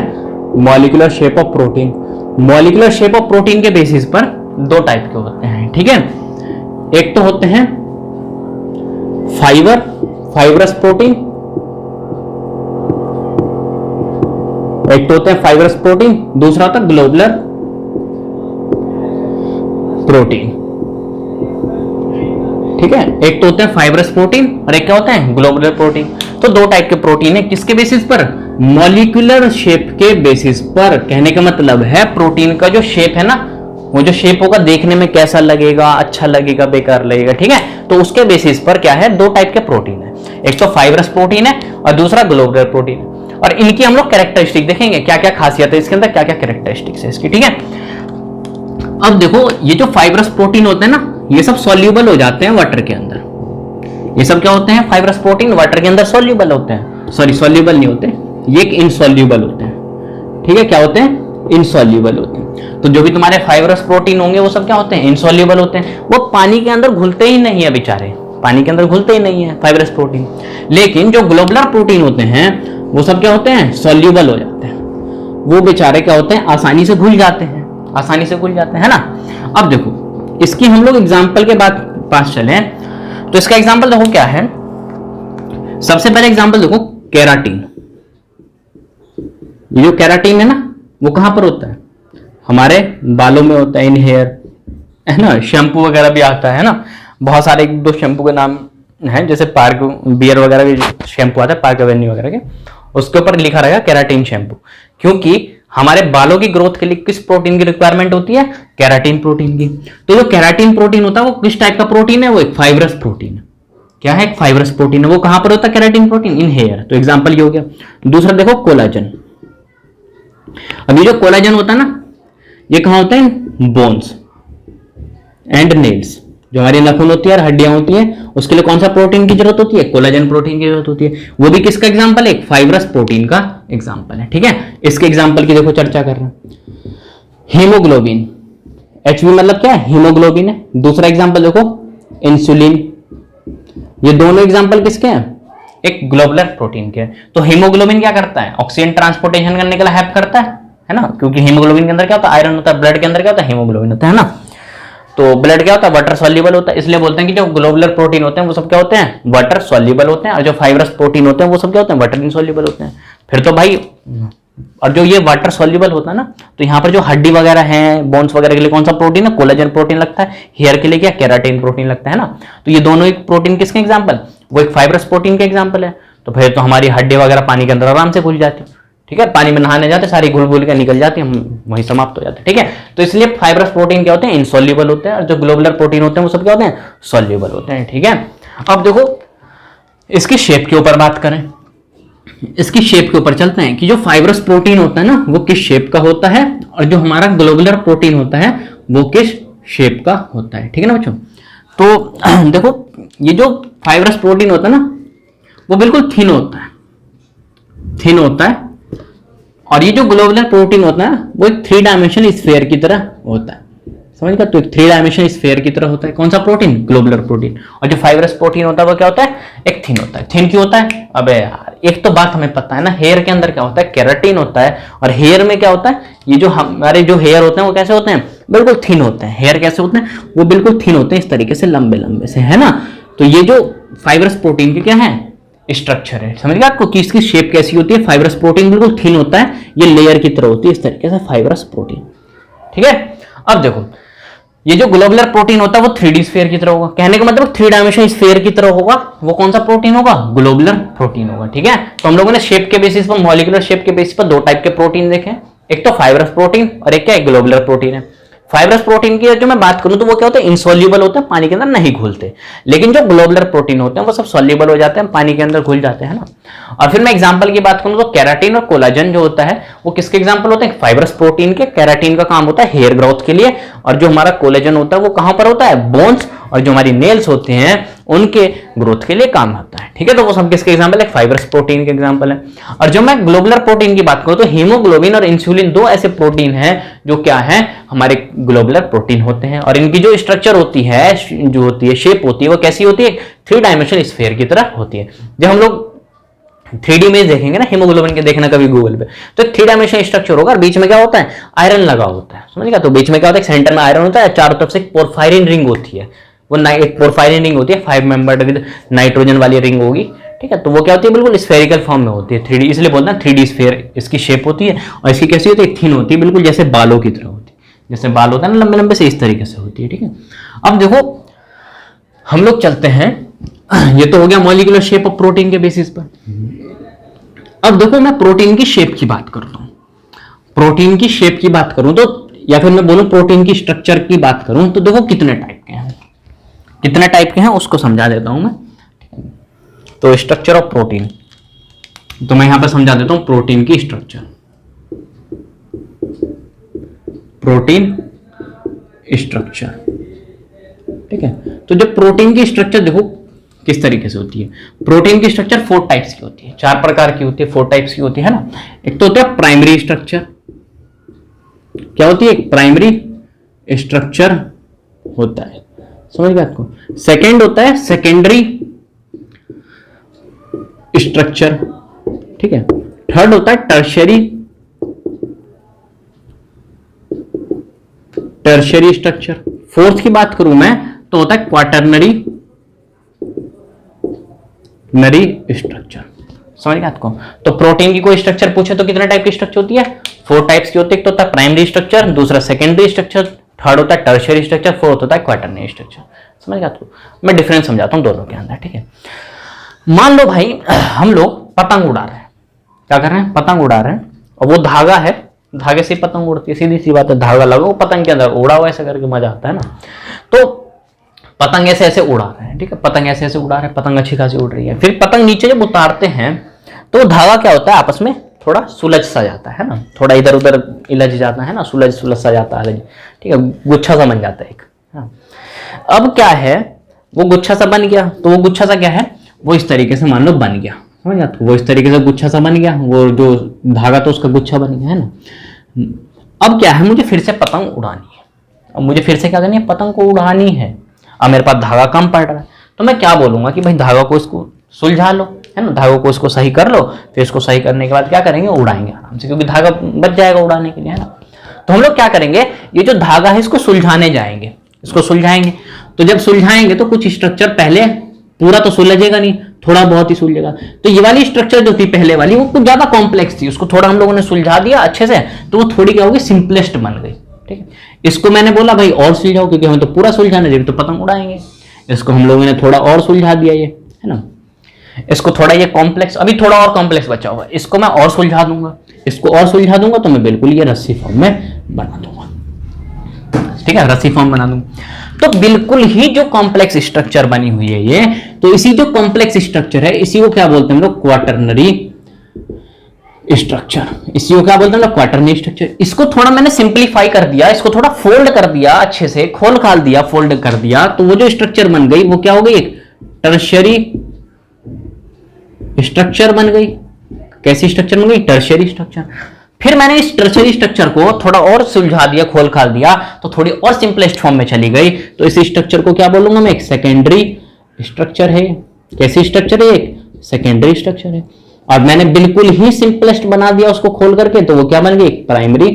molecular shape of protein. Molecular shape of protein के बेसिस पर दो टाइप के होते हैं। ठीक है, एक तो होते हैं फाइबरस प्रोटीन, एक तो होते हैं फाइबरस प्रोटीन, दूसरा होता है ग्लोबुलर प्रोटीन। ठीक है, एक तो होते हैं फाइबरस प्रोटीन और एक क्या होता है, ग्लोबुलर प्रोटीन। तो दो टाइप के प्रोटीन है, किसके बेसिस पर, मॉलिक्यूलर शेप के बेसिस पर। कहने का मतलब है प्रोटीन का जो शेप है ना, वो जो शेप होगा देखने में कैसा लगेगा, अच्छा लगेगा, बेकार लगेगा। ठीक है, तो उसके बेसिस पर क्या है, दो टाइप के प्रोटीन है, एक तो फाइबरस प्रोटीन है और दूसरा ग्लोबुलर प्रोटीन है। और इनकी हम लोग कैरेक्टरिस्टिक देखेंगे, क्या क्या खासियत है इसके अंदर, क्या क्या कैरेक्टरिस्टिक्स है इसकी। ठीक है, अब देखो ये जो फाइबरस प्रोटीन होते हैं ना, ये सब सॉल्यूबल हो जाते हैं वाटर के अंदर। ये सब क्या होते हैं, फाइबरस प्रोटीन वाटर के अंदर सॉल्यूबल होते हैं, सॉरी सॉल्यूबल नहीं होते, ये इनसॉल्यूबल होते हैं। ठीक है, क्या होते हैं, इनसॉल्यूबल होते हैं। तो जो भी तुम्हारे फाइबरस प्रोटीन होंगे वो सब क्या होते हैं, इनसॉल्यूबल होते हैं। वो पानी के अंदर घुलते ही नहीं है बेचारे, पानी के अंदर घुलते ही नहीं है फाइबरस प्रोटीन। लेकिन जो ग्लोबुलर प्रोटीन होते हैं वो सब क्या होते हैं, सॉल्यूबल हो जाते हैं। वो बेचारे क्या होते हैं, आसानी से घुल जाते हैं, आसानी से घुल जाते हैं, है ना। अब देखो इसकी हम लोग एग्जाम्पल के बाद पास चले, तो इसका एग्जाम्पल देखो क्या है। सबसे पहले एग्जाम्पल देखो केराटिन। ये जो केराटिन है ना, वो कहां पर होता है, हमारे बालों में होता है, इन हेयर, है ना। शैम्पू वगैरह भी आता है ना, बहुत सारे एक दो शैम्पू के नाम हैं, जैसे पार्क बियर वगैरह के शैम्पू आता है, पार्क एवेन्यू वगैरह के, उसके ऊपर लिखा रहेगा केराटिन शैम्पू, क्योंकि हमारे बालों की ग्रोथ के लिए किस प्रोटीन की रिक्वायरमेंट होती है? केराटिन प्रोटीन की। तो जो केराटिन प्रोटीन होता है वो किस टाइप का प्रोटीन है? वो एक फाइब्रस प्रोटीन है। क्या है? एक फाइब्रस प्रोटीन है। वो कहां पर होता है केराटिन प्रोटीन? इन हेयर। तो एग्जांपल ये हो गया। दूसरा देखो कोलाजन। अब ये जो कोलाजन होता है ना, ये कहां होता है? Bones and nails. जो हमारी नाखून होती है और हड्डियां होती है, उसके लिए कौन सा प्रोटीन की जरूरत होती है? कोलाजन प्रोटीन की जरूरत होती है। वो भी किसका एग्जांपल है? एक फाइब्रस प्रोटीन का एग्जांपल है। ठीक है, इसके एग्जांपल की देखो चर्चा कर रहे हैं। हीमोग्लोबिन, HB मतलब क्या है? हीमोग्लोबिन है। दूसरा एग्जांपल देखो इंसुलिन। ये दोनों एग्जांपल किसके हैं? एक ग्लोबुलर प्रोटीन के। तो हीमोग्लोबिन क्या करता है? ऑक्सीजन ट्रांसपोर्टेशन करने के लिए हेल्प करता है ना, क्योंकि हीमोग्लोबिन के अंदर क्या होता है? आयरन होता है। ब्लड के अंदर क्या होता है? हीमोग्लोबिन होता है ना। तो ब्लड क्या होता है? वाटर सॉल्युबल होता है। इसलिए बोलते हैं कि जो ग्लोबुलर प्रोटीन होते हैं वो सब क्या होते हैं? वाटर सॉल्युबल होते हैं। और जो फाइब्रस प्रोटीन होते हैं वो सब क्या होते हैं? वाटर इनसॉल्युबल होते हैं। फिर तो भाई, और जो ये वाटर सॉल्युबल होता है ना, तो यहाँ पर जो हड्डी वगैरह है, बोन्स वगैरह के लिए कौन सा प्रोटीन है? कोलेजन प्रोटीन लगता है। हेयर के लिए क्या? केराटिन प्रोटीन लगता है ना। तो ये दोनों एक प्रोटीन किसके एग्जाम्पल? वो एक फाइब्रस प्रोटीन के एग्जाम्पल है। तो फिर तो हमारी हड्डी वगैरह पानी के अंदर आराम से घुल जाती है। ठीक है, पानी में नहाने जाते सारी घुल घुल के निकल जाती है, हम वहीं समाप्त हो जाते हैं। ठीक है, तो इसलिए फाइब्रस प्रोटीन क्या होते हैं? इनसॉल्युबल होते हैं। और जो ग्लोबुलर प्रोटीन होते हैं वो सब क्या होते हैं? सॉल्युबल होते हैं। ठीक है, अब देखो इसकी शेप के ऊपर बात करें। इसकी शेप के ऊपर चलते हैं कि जो फाइब्रस प्रोटीन होता है ना, वो किस शेप का होता है, और जो हमारा ग्लोबुलर प्रोटीन होता है वो किस शेप का होता है। ठीक है ना बच्चों। तो देखो ये जो फाइब्रस प्रोटीन होता है ना, वो बिल्कुल थिन होता है, थिन होता है। और ये जो ग्लोबुलर प्रोटीन होता है वो एक 3 डायमेंशनल स्फीयर की तरह होता है। समझ गया? तो एक 3 डायमेंशनल स्फीयर की तरह होता है। कौन सा प्रोटीन? Globular protein. और जो फाइब्रस प्रोटीन होता है वो क्या होता है? एक थिन होता है। थिन क्यों होता है? अबे यार, एक तो बात हमें पता है ना, हेयर के अंदर क्या होता है? केराटिन होता है। और हेयर में क्या होता है? ये जो हमारे जो हेयर होते हैं वो कैसे होते हैं? बिल्कुल थिन होते हैं। हेयर कैसे होते हैं? वो बिल्कुल थिन होते हैं, इस तरीके से लंबे लंबे से, है ना। तो ये जो फाइब्रस प्रोटीन के क्या है? स्ट्रक्चर है। समझ गया आपको कि इसकी शेप कैसी होती है? फाइब्रस प्रोटीन बिल्कुल थिन होता है, ये लेयर की तरह होती है, इस तरीके से फाइब्रस प्रोटीन। ठीक है, अब देखो ये जो ग्लोबुलर प्रोटीन होता है वो 3D स्फीयर की तरह होगा। कहने का मतलब 3 डायमेंशन स्फीयर की तरह होगा। वो कौन सा प्रोटीन होगा? ग्लोबुलर प्रोटीन होगा। ठीक है, तो हम लोगों ने शेप के बेसिस पर, मॉलिक्यूलर शेप के बेसिस पर 2 टाइप के प्रोटीन देखे। एक तो फाइब्रस प्रोटीन और एक क्या है? ग्लोबुलर प्रोटीन है। फाइब्रस प्रोटीन की जो मैं बात करूं तो वो क्या होता है? इनसॉल्युबल होते हैं, पानी के अंदर नहीं घुलते। लेकिन जो ग्लोबुलर प्रोटीन होते हैं वो सब सॉल्युबल हो जाते हैं, पानी के अंदर घुल जाते हैं ना। और फिर मैं एग्जांपल की बात करूं तो केराटिन और कोलाजन जो होता है वो किसके एग्जांपल होते हैं? फाइब्रस प्रोटीन के। केराटिन का काम होता है हेयर ग्रोथ के लिए, और जो हमारा कोलाजन होता है वो कहां पर होता है? बोन्स और जो हमारी नेल्स होते हैं उनके ग्रोथ के लिए काम होता है। ठीक है, तो वो सब किसके एग्जांपल है? फाइब्रस प्रोटीन के एग्जांपल है। और जब मैं ग्लोबुलर प्रोटीन की बात करूं तो हीमोग्लोबिन और इंसुलिन 2 ऐसे प्रोटीन हैं जो क्या है? हमारे ग्लोबुलर प्रोटीन होते हैं। और इनकी जो स्ट्रक्चर होती है, जो होती है, शेप होती है, वो कैसी होती है? 3 डायमेंशनल स्फीयर की तरह होती है। जब हम लोग 3D में देखेंगे ना हीमोग्लोबिन के, देखना कभी गूगल पे, तो 3 डायमेंशनल स्ट्रक्चर होगा और बीच में क्या होता है? आयरन लगा होता है। समझ गया? तो बीच में क्या होता है? सेंटर में आयरन होता है, चारों तरफ से एक पोरफायरिन रिंग होती है। वो एक पोरफायरिन रिंग होती है, 5 मेंबर्ड विद नाइट्रोजन वाली रिंग होगी। ठीक है, तो वो क्या होती है? बिल्कुल स्फेरिकल फॉर्म में होती है, 3D, इसलिए बोलते हैं 3D स्फीयर इसकी शेप होती है। और इसकी कैसी होती है? थिन होती है, बिल्कुल जैसे बालों की तरह होती है। जैसे बाल होता है ना लंबे लंबे से, इस तरीके से होती है। ठीक है, अब देखो हम लोग चलते हैं, ये तो हो गया मॉलिक्यूलर शेप ऑफ प्रोटीन के बेसिस पर। अब देखो मैं प्रोटीन की शेप की बात करता हूं। प्रोटीन की शेप की बात करूं तो, या फिर मैं बोलूं प्रोटीन की स्ट्रक्चर की बात करूं तो देखो कितने टाइप के हैं, कितने टाइप के हैं उसको समझा देता हूं मैं। तो स्ट्रक्चर ऑफ प्रोटीन, तो मैं यहां पर समझा देता हूं प्रोटीन की स्ट्रक्चर। प्रोटीन स्ट्रक्चर, ठीक है। तो जब प्रोटीन की स्ट्रक्चर देखो किस तरीके से होती है। प्रोटीन की स्ट्रक्चर 4 टाइप्स की होती है, 4 प्रकार की होती है, 4 टाइप्स की होती है ना। एक तो होता है प्राइमरी स्ट्रक्चर, क्या होती है? प्राइमरी स्ट्रक्चर होता है, समझ गए आपको। सेकेंड होता है सेकेंडरी स्ट्रक्चर, ठीक है। थर्ड होता है टर्शियरी स्ट्रक्चर। फोर्थ की बात करूं मैं तो होता है क्वाटरनरी स्ट्रक्चर, समझ गए आपको। तो प्रोटीन की कोई स्ट्रक्चर पूछे तो कितने टाइप की स्ट्रक्चर होती है? 4 टाइप्स की होती है। एक तो होता है प्राइमरी स्ट्रक्चर, दूसरा सेकेंडरी स्ट्रक्चर, थर्ड होता है टर्शियरी स्ट्रक्चर, फोर्थ होता है क्वाटरनरी स्ट्रक्चर, समझ गए आपको। मैं डिफरेंस समझाता हूं दोनों के अंदर, ठीक है। मान लो भाई हम लोग पतंग उड़ा रहे हैं, क्या कर रहे हैं? पतंग उड़ा रहे हैं, और वो धागा है धागे से पतंग उड़ती है, सीधी सी बात है, धागा लगाओ पतंग के अंदर उड़ाओ, ऐसे करके मजा आता है ना। तो पतंग ऐसे ऐसे उड़ा रहे हैं, ठीक है, पतंग ऐसे ऐसे उड़ा रहे हैं, पतंग अच्छी खासी उड़ रही है। फिर पतंग नीचे जब उतारते हैं तो धागा क्या होता है, आपस में थोड़ा सुलझ सा जाता है ना, थोड़ा इधर उधर इलझ जाता है ना, सुलझ सा जाता है, ठीक है, गुच्छा सा बन जाता है एक। हाँ। अब क्या है, वो गुच्छा सा बन गया, तो वो गुच्छा सा क्या है, वो इस तरीके से मान लो बन गया, समझ गया, तो वो इस तरीके से गुच्छा सा बन गया, वो जो धागा तो उसका गुच्छा बन गया है ना। अब क्या है, मुझे फिर से पतंग उड़ानी है, अब मुझे फिर से क्या करनी है, पतंग को उड़ानी है। अब मेरे पास धागा कम पड़ रहा है, तो मैं क्या बोलूंगा कि भाई धागा को इसको सुलझा लो, है ना, धागों को इसको सही कर लो, फिर इसको सही करने के बाद क्या करेंगे, उड़ाएंगे आराम से, क्योंकि धागा बच जाएगा उड़ाने के लिए, है ना। तो हम लोग क्या करेंगे, ये जो धागा है इसको सुलझाने जाएंगे, इसको सुलझाएंगे। तो जब सुलझाएंगे तो कुछ स्ट्रक्चर पहले, पूरा तो सुलझेगा नहीं, थोड़ा बहुत ही सुलझेगा। तो ये वाली स्ट्रक्चर जो थी पहले वाली, वो कुछ ज्यादा कॉम्प्लेक्स थी, उसको थोड़ा हम लोगों ने सुलझा दिया अच्छे से, तो वो थोड़ी क्या होगी, सिंपलेस्ट बन गई, ठीक है। इसको मैंने बोला भाई और सुलझाओ, क्योंकि हमें तो पूरा सुलझाना चाहिए, तो पतंग उड़ाएंगे। इसको हम लोगों ने थोड़ा और सुलझा दिया, ये है ना, इसको थोड़ा ये कॉम्प्लेक्स, अभी थोड़ा और कॉम्प्लेक्स बचा हुआ, इसको मैं और सुलझा दूंगा, इसको और सुलझा दूंगा, तो मैं बिल्कुल ये रस्सी फॉर्म में बना दूंगा, ठीक है, रस्सी फॉर्म बना दूंगा। तो बिल्कुल ही जो कॉम्प्लेक्स स्ट्रक्चर बनी हुई है ये, तो इसी जो कॉम्प्लेक्स स्ट्रक्चर है, इसी को क्या बोलते हैं हम लोग, क्वाटरनरी स्ट्रक्चर। इसी को क्या बोलते हैं, क्वाटरनरी स्ट्रक्चर। इसको थोड़ा मैंने सिंप्लीफाई कर दिया, इसको थोड़ा फोल्ड कर दिया, अच्छे से खोल खाल दिया, फोल्ड कर दिया, तो वो जो स्ट्रक्चर बन गई वो क्या हो गई, एक टर्शियरी स्ट्रक्चर बन गई। कैसी स्ट्रक्चर बन गई, टर्शियरी स्ट्रक्चर। फिर मैंने इस टर्शियरी स्ट्रक्चर को थोड़ा और सुलझा दिया, खोल खाल दिया, तो थोड़ी और सिंपलेस्ट फॉर्म में चली गई, तो इस स्ट्रक्चर को क्या बोलूंगा मैं, एक सेकेंडरी स्ट्रक्चर है। कैसी स्ट्रक्चर है, एक सेकेंडरी स्ट्रक्चर है। और मैंने बिल्कुल ही सिंपलेस्ट बना दिया उसको खोल करके, तो वो क्या बन गई, एक प्राइमरी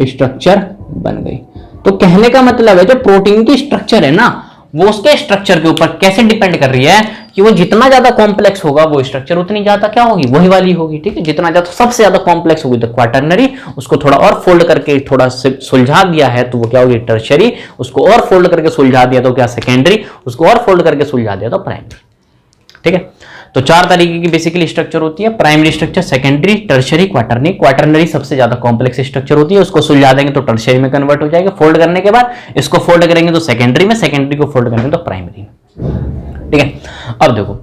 स्ट्रक्चर बन गई। तो कहने का मतलब है जो प्रोटीन की स्ट्रक्चर है ना, वो उसके स्ट्रक्चर के ऊपर कैसे डिपेंड कर रही है कि वो जितना ज्यादा कॉम्प्लेक्स होगा वो स्ट्रक्चर उतनी ज्यादा क्या होगी, वही वाली होगी, ठीक है। जितना ज्यादा सबसे ज्यादा कॉम्प्लेक्स होगी तो क्वाटरनरी, उसको थोड़ा और फोल्ड करके थोड़ा सुलझा दिया है तो वो क्या होगी, टर्शियरी, उसको और फोल्ड करके सुलझा दिया तो क्या, सेकेंडरी, उसको और फोल्ड करके सुलझा दिया तो प्राइमरी, ठीक है। तो चार तरीके की बेसिकली स्ट्रक्चर होती है, primary structure, secondary, tertiary, quaternary. Quaternary सबसे ज्यादा कॉम्प्लेक्स स्ट्रक्चर होती है, उसको सुलझा देंगे तो टर्शियरी में कन्वर्ट हो जाएगा, फोल्ड करने के बाद इसको फोल्ड करेंगे तो सेकेंडरी में, सेकेंडरी को फोल्ड करेंगे तो प्राइमरी में, ठीक है। अब देखो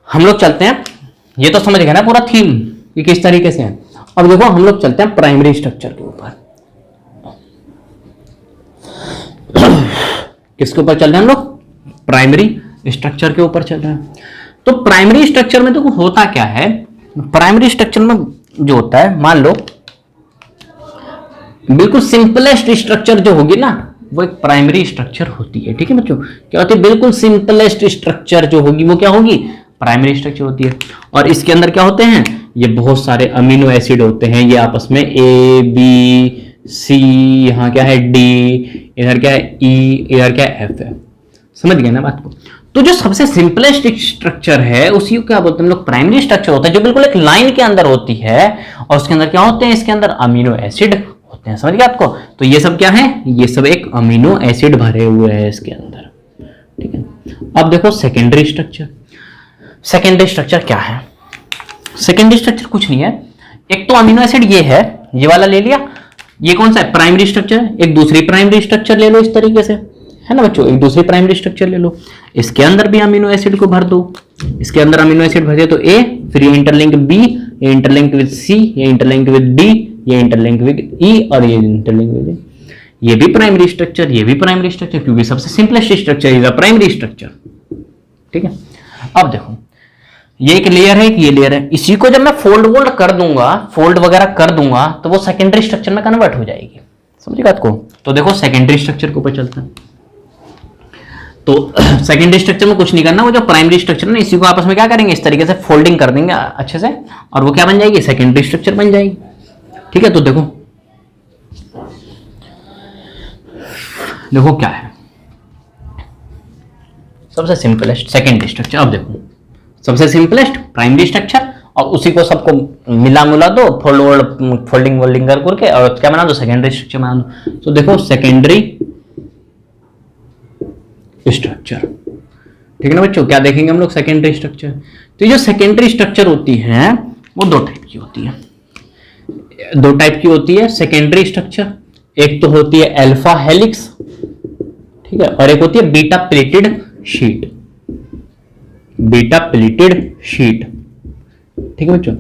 हम लोग चलते हैं, ये तो समझ गए ना पूरा थीम कि किस तरीके से है। अब देखो हम लोग चलते हैं प्राइमरी स्ट्रक्चर के ऊपर। किसके ऊपर चल रहे हैं हम लोग, प्राइमरी स्ट्रक्चर के ऊपर चल रहे हैं। तो प्राइमरी स्ट्रक्चर में देखो होता क्या है, प्राइमरी स्ट्रक्चर में जो होता है, मान लो बिल्कुल सिंपलेस्ट स्ट्रक्चर जो होगी ना, वो एक प्राइमरी स्ट्रक्चर होती है, ठीक है बच्चों। क्या होती है, बिल्कुल सिंपलेस्ट स्ट्रक्चर जो होगी वो क्या होगी, प्राइमरी स्ट्रक्चर होती है। और इसके अंदर क्या होते हैं, ये बहुत सारे अमीनो एसिड होते हैं, ये आपस में ए बी सी, यहाँ क्या है डी, इधर क्या है ई, इधर क्या है एफ है, समझ गए ना बात को। तो जो सबसे सिंपलेस्ट स्ट्रक्चर है उसी को क्या बोलते हैं हम लोग, प्राइमरी स्ट्रक्चर होता है, जो बिल्कुल एक लाइन के अंदर होती है और उसके अंदर क्या होते हैं, इसके अंदर अमीनो एसिड होते हैं, समझ गए आपको। तो ये सब क्या है, ये सब एक अमीनो एसिड भरे हुए हैं इसके अंदर, ठीक है। अब देखो सेकेंडरी स्ट्रक्चर। सेकेंडरी स्ट्रक्चर क्या है, सेकेंडरी स्ट्रक्चर कुछ नहीं है, एक तो अमीनो एसिड ये है, ये वाला ले लिया, ये कौन सा है, प्राइमरी स्ट्रक्चर। एक दूसरी प्राइमरी स्ट्रक्चर ले लो इस तरीके से, है ना बच्चों, एक दूसरी प्राइमरी स्ट्रक्चर ले लो, इसके अंदर भी अमीनो एसिड को भर दो, इसके अंदर अमीनो एसिड भर दे तो ए, फिर ये इंटरलिंक बी, ये इंटरलिंक विद सी, ये इंटरलिंक विद डी, ये इंटरलिंक विद ई, और ये इंटरलिंक विद, ये भी प्राइमरी स्ट्रक्चर, ये भी प्राइमरी स्ट्रक्चर, क्योंकि सबसे simplest structure is primary structure, ठीक है। अब देखो ये एक लेयर है, ये लेयर है, इसी को जब मैं फोल्ड वोल्ड कर दूंगा, फोल्ड वगैरह कर दूंगा, तो वो सेकेंडरी स्ट्रक्चर में कन्वर्ट हो जाएगी, समझिए बात को। तो देखो सेकेंडरी स्ट्रक्चर के ऊपर चलते हैं। तो सेकेंडरी स्ट्रक्चर में कुछ नहीं करना, वो जो प्राइमरी स्ट्रक्चर है ना, इसी को आपस में क्या करेंगे, इस तरीके से फोल्डिंग कर देंगे अच्छे से, और वो क्या बन जाएगी, सेकेंडरी स्ट्रक्चर बन जाएगी, ठीक है। तो देखो देखो क्या है सबसे सिंपलेस्ट सेकेंडरी स्ट्रक्चर। अब देखो सबसे सिंपलेस्ट प्राइमरी स्ट्रक्चर, और उसी को सबको मिला दो, फोल्डिंग वोल्डिंग करके, और क्या बना दो, सेकेंडरी स्ट्रक्चर बना दो। तो देखो सेकेंडरी स्ट्रक्चर, ठीक है ना बच्चों। क्या देखेंगे हम लोग, सेकेंडरी स्ट्रक्चर। तो ये जो सेकेंडरी स्ट्रक्चर होती है वो दो टाइप की होती है, दो टाइप की होती है सेकेंडरी स्ट्रक्चर, एक तो होती है अल्फा हेलिक्स, ठीक है, और एक होती है beta pleated sheet, beta pleated sheet, ठीक है बच्चों।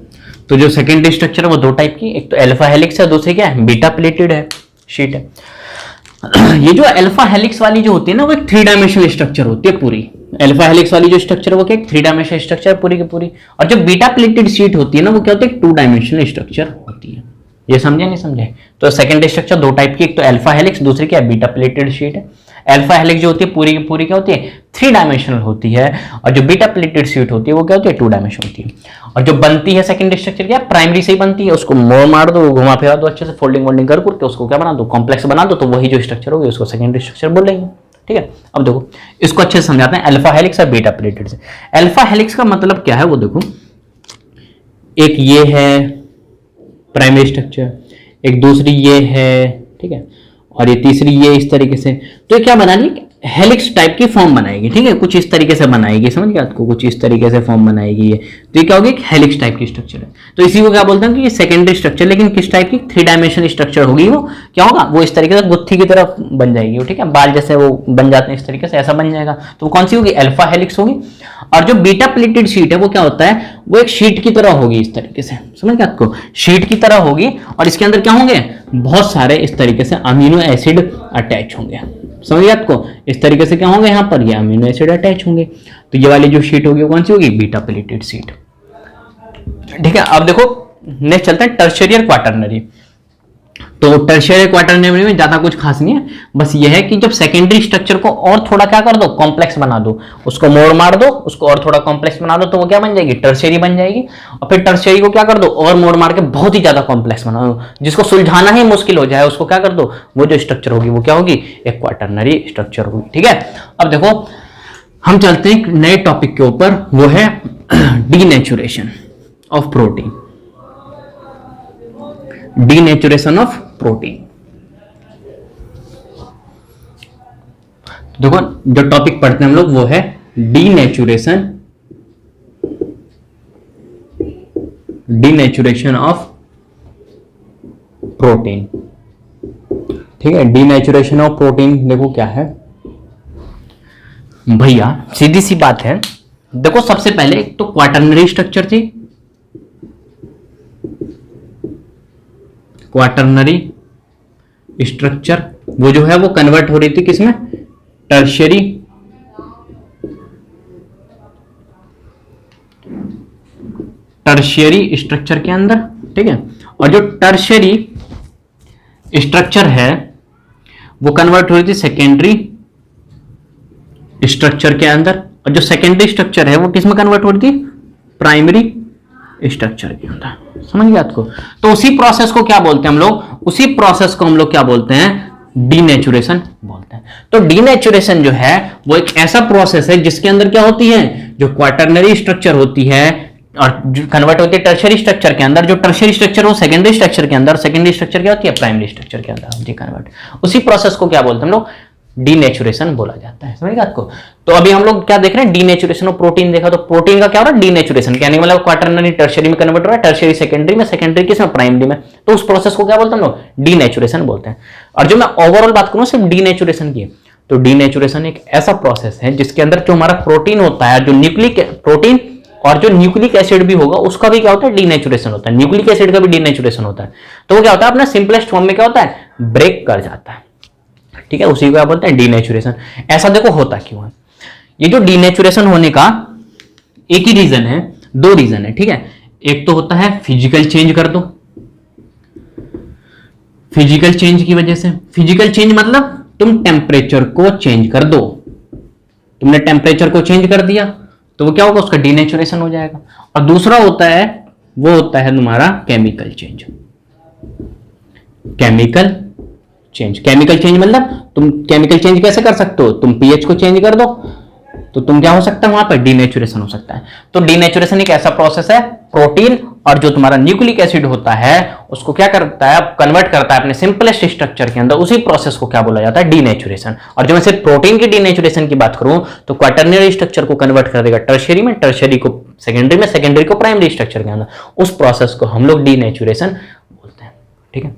तो जो सेकेंडरी स्ट्रक्चर है वो दो टाइप की, एक तो अल्फा हेलिक्स है, दूसरी क्या है, बीटा प्लेटेड है शीट है। ये जो अल्फा हेलिक्स वाली जो होती है ना वो एक 3 डायमेंशनल स्ट्रक्चर होती है पूरी। अल्फा हेलिक्स वाली जो स्ट्रक्चर है वो क्या, एक 3 डायमेंशनल स्ट्रक्चर पूरी की पूरी। और जो बीटा प्लेटेड शीट होती है ना वो क्या होती है, एक 2 डायमेंशनल स्ट्रक्चर होती है। ये समझे नहीं समझे? तो सेकेंडरी स्ट्रक्चर दो टाइप की, एक तो अल्फा हेलिक्स, दूसरी क्या है, बीटा प्लेटेड शीट है। अल्फा हेलिक्स जो होती है पूरी की पूरी क्या होती है, 3 डायमेंशनल होती है, और जो बीटा प्लेटेड शीट होती है वो क्या होती है, 2 डायमेंशनल होती है। और जो बनती है सेकेंडरी स्ट्रक्चर क्या, प्राइमरी से ही बनती है, उसको मोड़ मार दो, घुमा फिरा दो अच्छे से, फोल्डिंग वोल्डिंग कर करके उसको क्या बना दो, कॉम्प्लेक्स बना दो, तो वही जो स्ट्रक्चर होगी उसको सेकेंडरी स्ट्रक्चर बोलेंगे, ठीक है। अब देखो इसको अच्छे से समझाते हैं अल्फा हेलिक्स और बीटा प्लेटेड से। अल्फा हेलिक्स का मतलब क्या है वो देखो, एक ये है प्राइमरी स्ट्रक्चर, एक दूसरी ये है, ठीक है, और ये तीसरी ये इस तरीके से। तो ये क्या बनानी, हेलिक्स टाइप की फॉर्म बनाएगी, ठीक है, कुछ इस तरीके से बनाएगी, समझ गया आपको, कुछ इस तरीके से फॉर्म बनाएगी ये। तो ये क्या होगी, एक हेलिक्स टाइप की स्ट्रक्चर है। तो इसी को क्या बोलते हैं कि ये सेकेंडरी स्ट्रक्चर, लेकिन किस टाइप की, 3 डायमेंशनल स्ट्रक्चर होगी। वो क्या होगा, वो इस तरीके से गुत्थी की तरह बन जाएगी, ठीक है, बाल जैसे वो बन जाते हैं इस तरीके से, ऐसा बन जाएगा। तो वो कौन सी होगी, अल्फा हेलिक्स होगी। और जो बीटा प्लेटेड शीट है वो क्या होता है, वो एक शीट की तरह होगी इस तरीके से, समझ गया आपको, शीट की तरह होगी। और इसके अंदर क्या होंगे, बहुत सारे इस तरीके से अमीनो एसिड अटैच होंगे, समझ गया आपको। इस तरीके से क्या होंगे, यहाँ पर ये अमीनो एसिड अटैच होंगे। तो ये वाली जो शीट होगी वो कौन सी होगी, बीटा प्लेटेड शीट, ठीक है। अब देखो नेक्स्ट चलते हैं टर्शियरी और क्वाटरनरी। तो टर्शियरी क्वाटरनरी में ज्यादा कुछ खास नहीं है, बस ये है कि जब सेकेंडरी स्ट्रक्चर को और थोड़ा क्या कर दो, कॉम्प्लेक्स बना दो, उसको मोड़ मार दो, उसको और थोड़ा कॉम्प्लेक्स बना दो, तो वो क्या बन जाएगी, टर्शियरी बन जाएगी। और फिर टर्शियरी को क्या कर दो, और मोड़ मार के बहुत ही ज्यादा कॉम्प्लेक्स बना दो, जिसको सुलझाना ही मुश्किल हो जाए, उसको क्या कर दो, वो जो स्ट्रक्चर होगी वो क्या होगी, एक क्वाटरनरी स्ट्रक्चर होगी, ठीक है। अब देखो हम चलते हैं नए टॉपिक के ऊपर, वो है denaturation of protein, denaturation of protein. देखो जो टॉपिक पढ़ते हैं हम लोग वो है डीनेचुरेशन, डीनेचुरेशन ऑफ प्रोटीन, ठीक है। डीनेचुरेशन ऑफ प्रोटीन देखो क्या है भैया, सीधी सी बात है। देखो सबसे पहले एक तो क्वाटरनरी स्ट्रक्चर थी, क्वाटरनरी स्ट्रक्चर, वो जो है वो कन्वर्ट हो रही थी किसमें, टर्शियरी, टर्शियरी स्ट्रक्चर के अंदर, ठीक है। और जो टर्शियरी स्ट्रक्चर है वो कन्वर्ट हो रही थी सेकेंडरी स्ट्रक्चर के अंदर, और जो सेकेंडरी स्ट्रक्चर है वो किसमें कन्वर्ट हो रही थी, प्राइमरी स्ट्रक्चर के अंदर, समझ गया आपको। तो उसी प्रोसेस को क्या बोलते हैं हम लोग, उसी प्रोसेस को हम लोग क्या बोलते हैं, डीनेचुरेशन बोलते हैं। तो डीनेचुरेशन जो है वो एक ऐसा प्रोसेस है जिसके अंदर क्या होती है, जो क्वाटरनरी स्ट्रक्चर होती है और कन्वर्ट होती है टर्शियरी स्ट्रक्चर के अंदर, जो टर्शियरी स्ट्रक्चर वो सेकेंडरी स्ट्रक्चर के अंदर, सेकेंडरी स्ट्रक्चर क्या होती है, प्राइमरी स्ट्रक्चर के अंदर होती है कन्वर्ट। उसी प्रोसेस को क्या बोलते हैं हम लोग, डीनेचुरेशन बोला जाता है, समझ गए आपको। तो अभी हम लोग क्या देख रहे हैं, डीनेचुरेशन ऑफ प्रोटीन देखा, तो प्रोटीन का क्या हो रहा है, डीनेचुरेशन, कहने का मतलब क्वाटरनरी टर्शियरी में कन्वर्ट हो रहा है, टर्शियरी सेकेंडरी में, सेकेंडरी किसमें, प्राइमरी में। तो उस प्रोसेस को क्या बोलते हैं हम लोग, डीनेचुरेशन बोलते हैं। और जो मैं ओवरऑल बात करूं सिर्फ डीनेचुरेशन की, तो डीनेचुरेशन एक ऐसा प्रोसेस है जिसके अंदर जो हमारा प्रोटीन होता है, जो न्यूक्लिक प्रोटीन और जो न्यूक्लिक एसिड भी होगा उसका भी क्या होता है, डीनेचुरेशन होता है, न्यूक्लिक एसिड का भी डीनेचुरेशन होता है। तो वो क्या होता है, अपना सिंपलेस्ट फॉर्म में क्या होता है, ब्रेक कर जाता है, ठीक है, उसी को क्या बोलते हैं, डीनेचुरेशन। ऐसा देखो होता क्यों है, ये जो डीनेचुरेशन होने का एक ही रीजन है, दो रीजन है, ठीक है। एक तो होता है फिजिकल चेंज कर दो, फिजिकल चेंज की वजह से, फिजिकल चेंज मतलब तुम टेम्परेचर को चेंज कर दो, तुमने टेम्परेचर को चेंज कर दिया तो वो क्या होगा, उसका डीनेचुरेशन हो जाएगा। और दूसरा होता है, वो होता है तुम्हारा chemical change, chemical change. Chemical change मतलब तुम केमिकल चेंज कैसे कर सकते हो, तुम पीएच को चेंज कर दो तो तुम क्या हो सकता है, वहां पर डीनेचुरेशन हो सकता है। तो डीनेचुरेशन एक ऐसा प्रोसेस है, प्रोटीन और जो तुम्हारा न्यूक्लिक एसिड होता है उसको क्या करता है, कन्वर्ट करता है अपने सिंपलेस्ट स्ट्रक्चर के अंदर, उसी प्रोसेस को क्या बोला जाता है, डीनेचुरेशन। और जब मैं सिर्फ प्रोटीन की डीनेचुरेशन की बात करूं तो क्वाटरनरी स्ट्रक्चर को कन्वर्ट कर देगा टर्शियरी में, टर्शियरी को सेकेंडरी में, सेकेंडरी को प्राइमरी स्ट्रक्चर के अंदर, उस प्रोसेस को हम लोग डीनेचुरेशन बोलते हैं। ठीक है।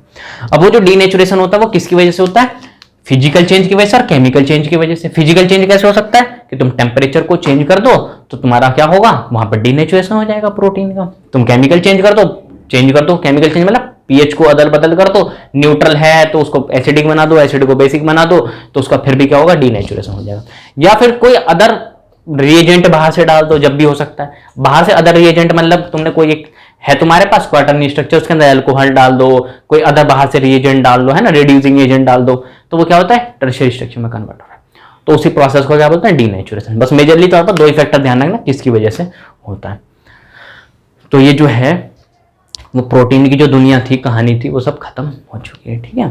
अब वो जो डीनेचुरेशन होता है वो किसकी वजह से होता है? फिजिकल चेंज की वजह से और केमिकल चेंज की वजह से। फिजिकल चेंज कैसे हो सकता है कि तुम टेम्परेचर को चेंज कर दो तो तुम्हारा क्या होगा, वहां पर डीनेचुरेशन हो जाएगा प्रोटीन का। तुम केमिकल चेंज कर दो, केमिकल चेंज मतलब पीएच को अदल बदल कर दो, न्यूट्रल है तो उसको एसिडिक बना दो, एसिड को बेसिक बना दो, तो उसका फिर भी क्या होगा, डीनेचुरेशन हो जाएगा। या फिर कोई अदर रिएजेंट बाहर से डाल दो, जब भी हो सकता है। बाहर से अदर रिएजेंट मतलब तुमने कोई एक है तुम्हारे पास क्वाटरनी स्ट्रक्चर, उसके अंदर अल्कोहल डाल दो, कोई अदर बाहर से रिएजेंट डाल दो, है ना, रिड्यूसिंग एजेंट डाल दो, तो वो क्या होता है, टर्शियरी स्ट्रक्चर में कन्वर्ट हो रहा है। तो उसी प्रोसेस को क्या बोलते हैं, डीनेचुरेशन। बस मेजरली तौर पर दो ही फैक्टर ध्यान रखना किसकी वजह से होता है। तो ये जो है वो प्रोटीन की जो दुनिया थी, कहानी थी, वो सब खत्म हो चुकी है। ठीक है।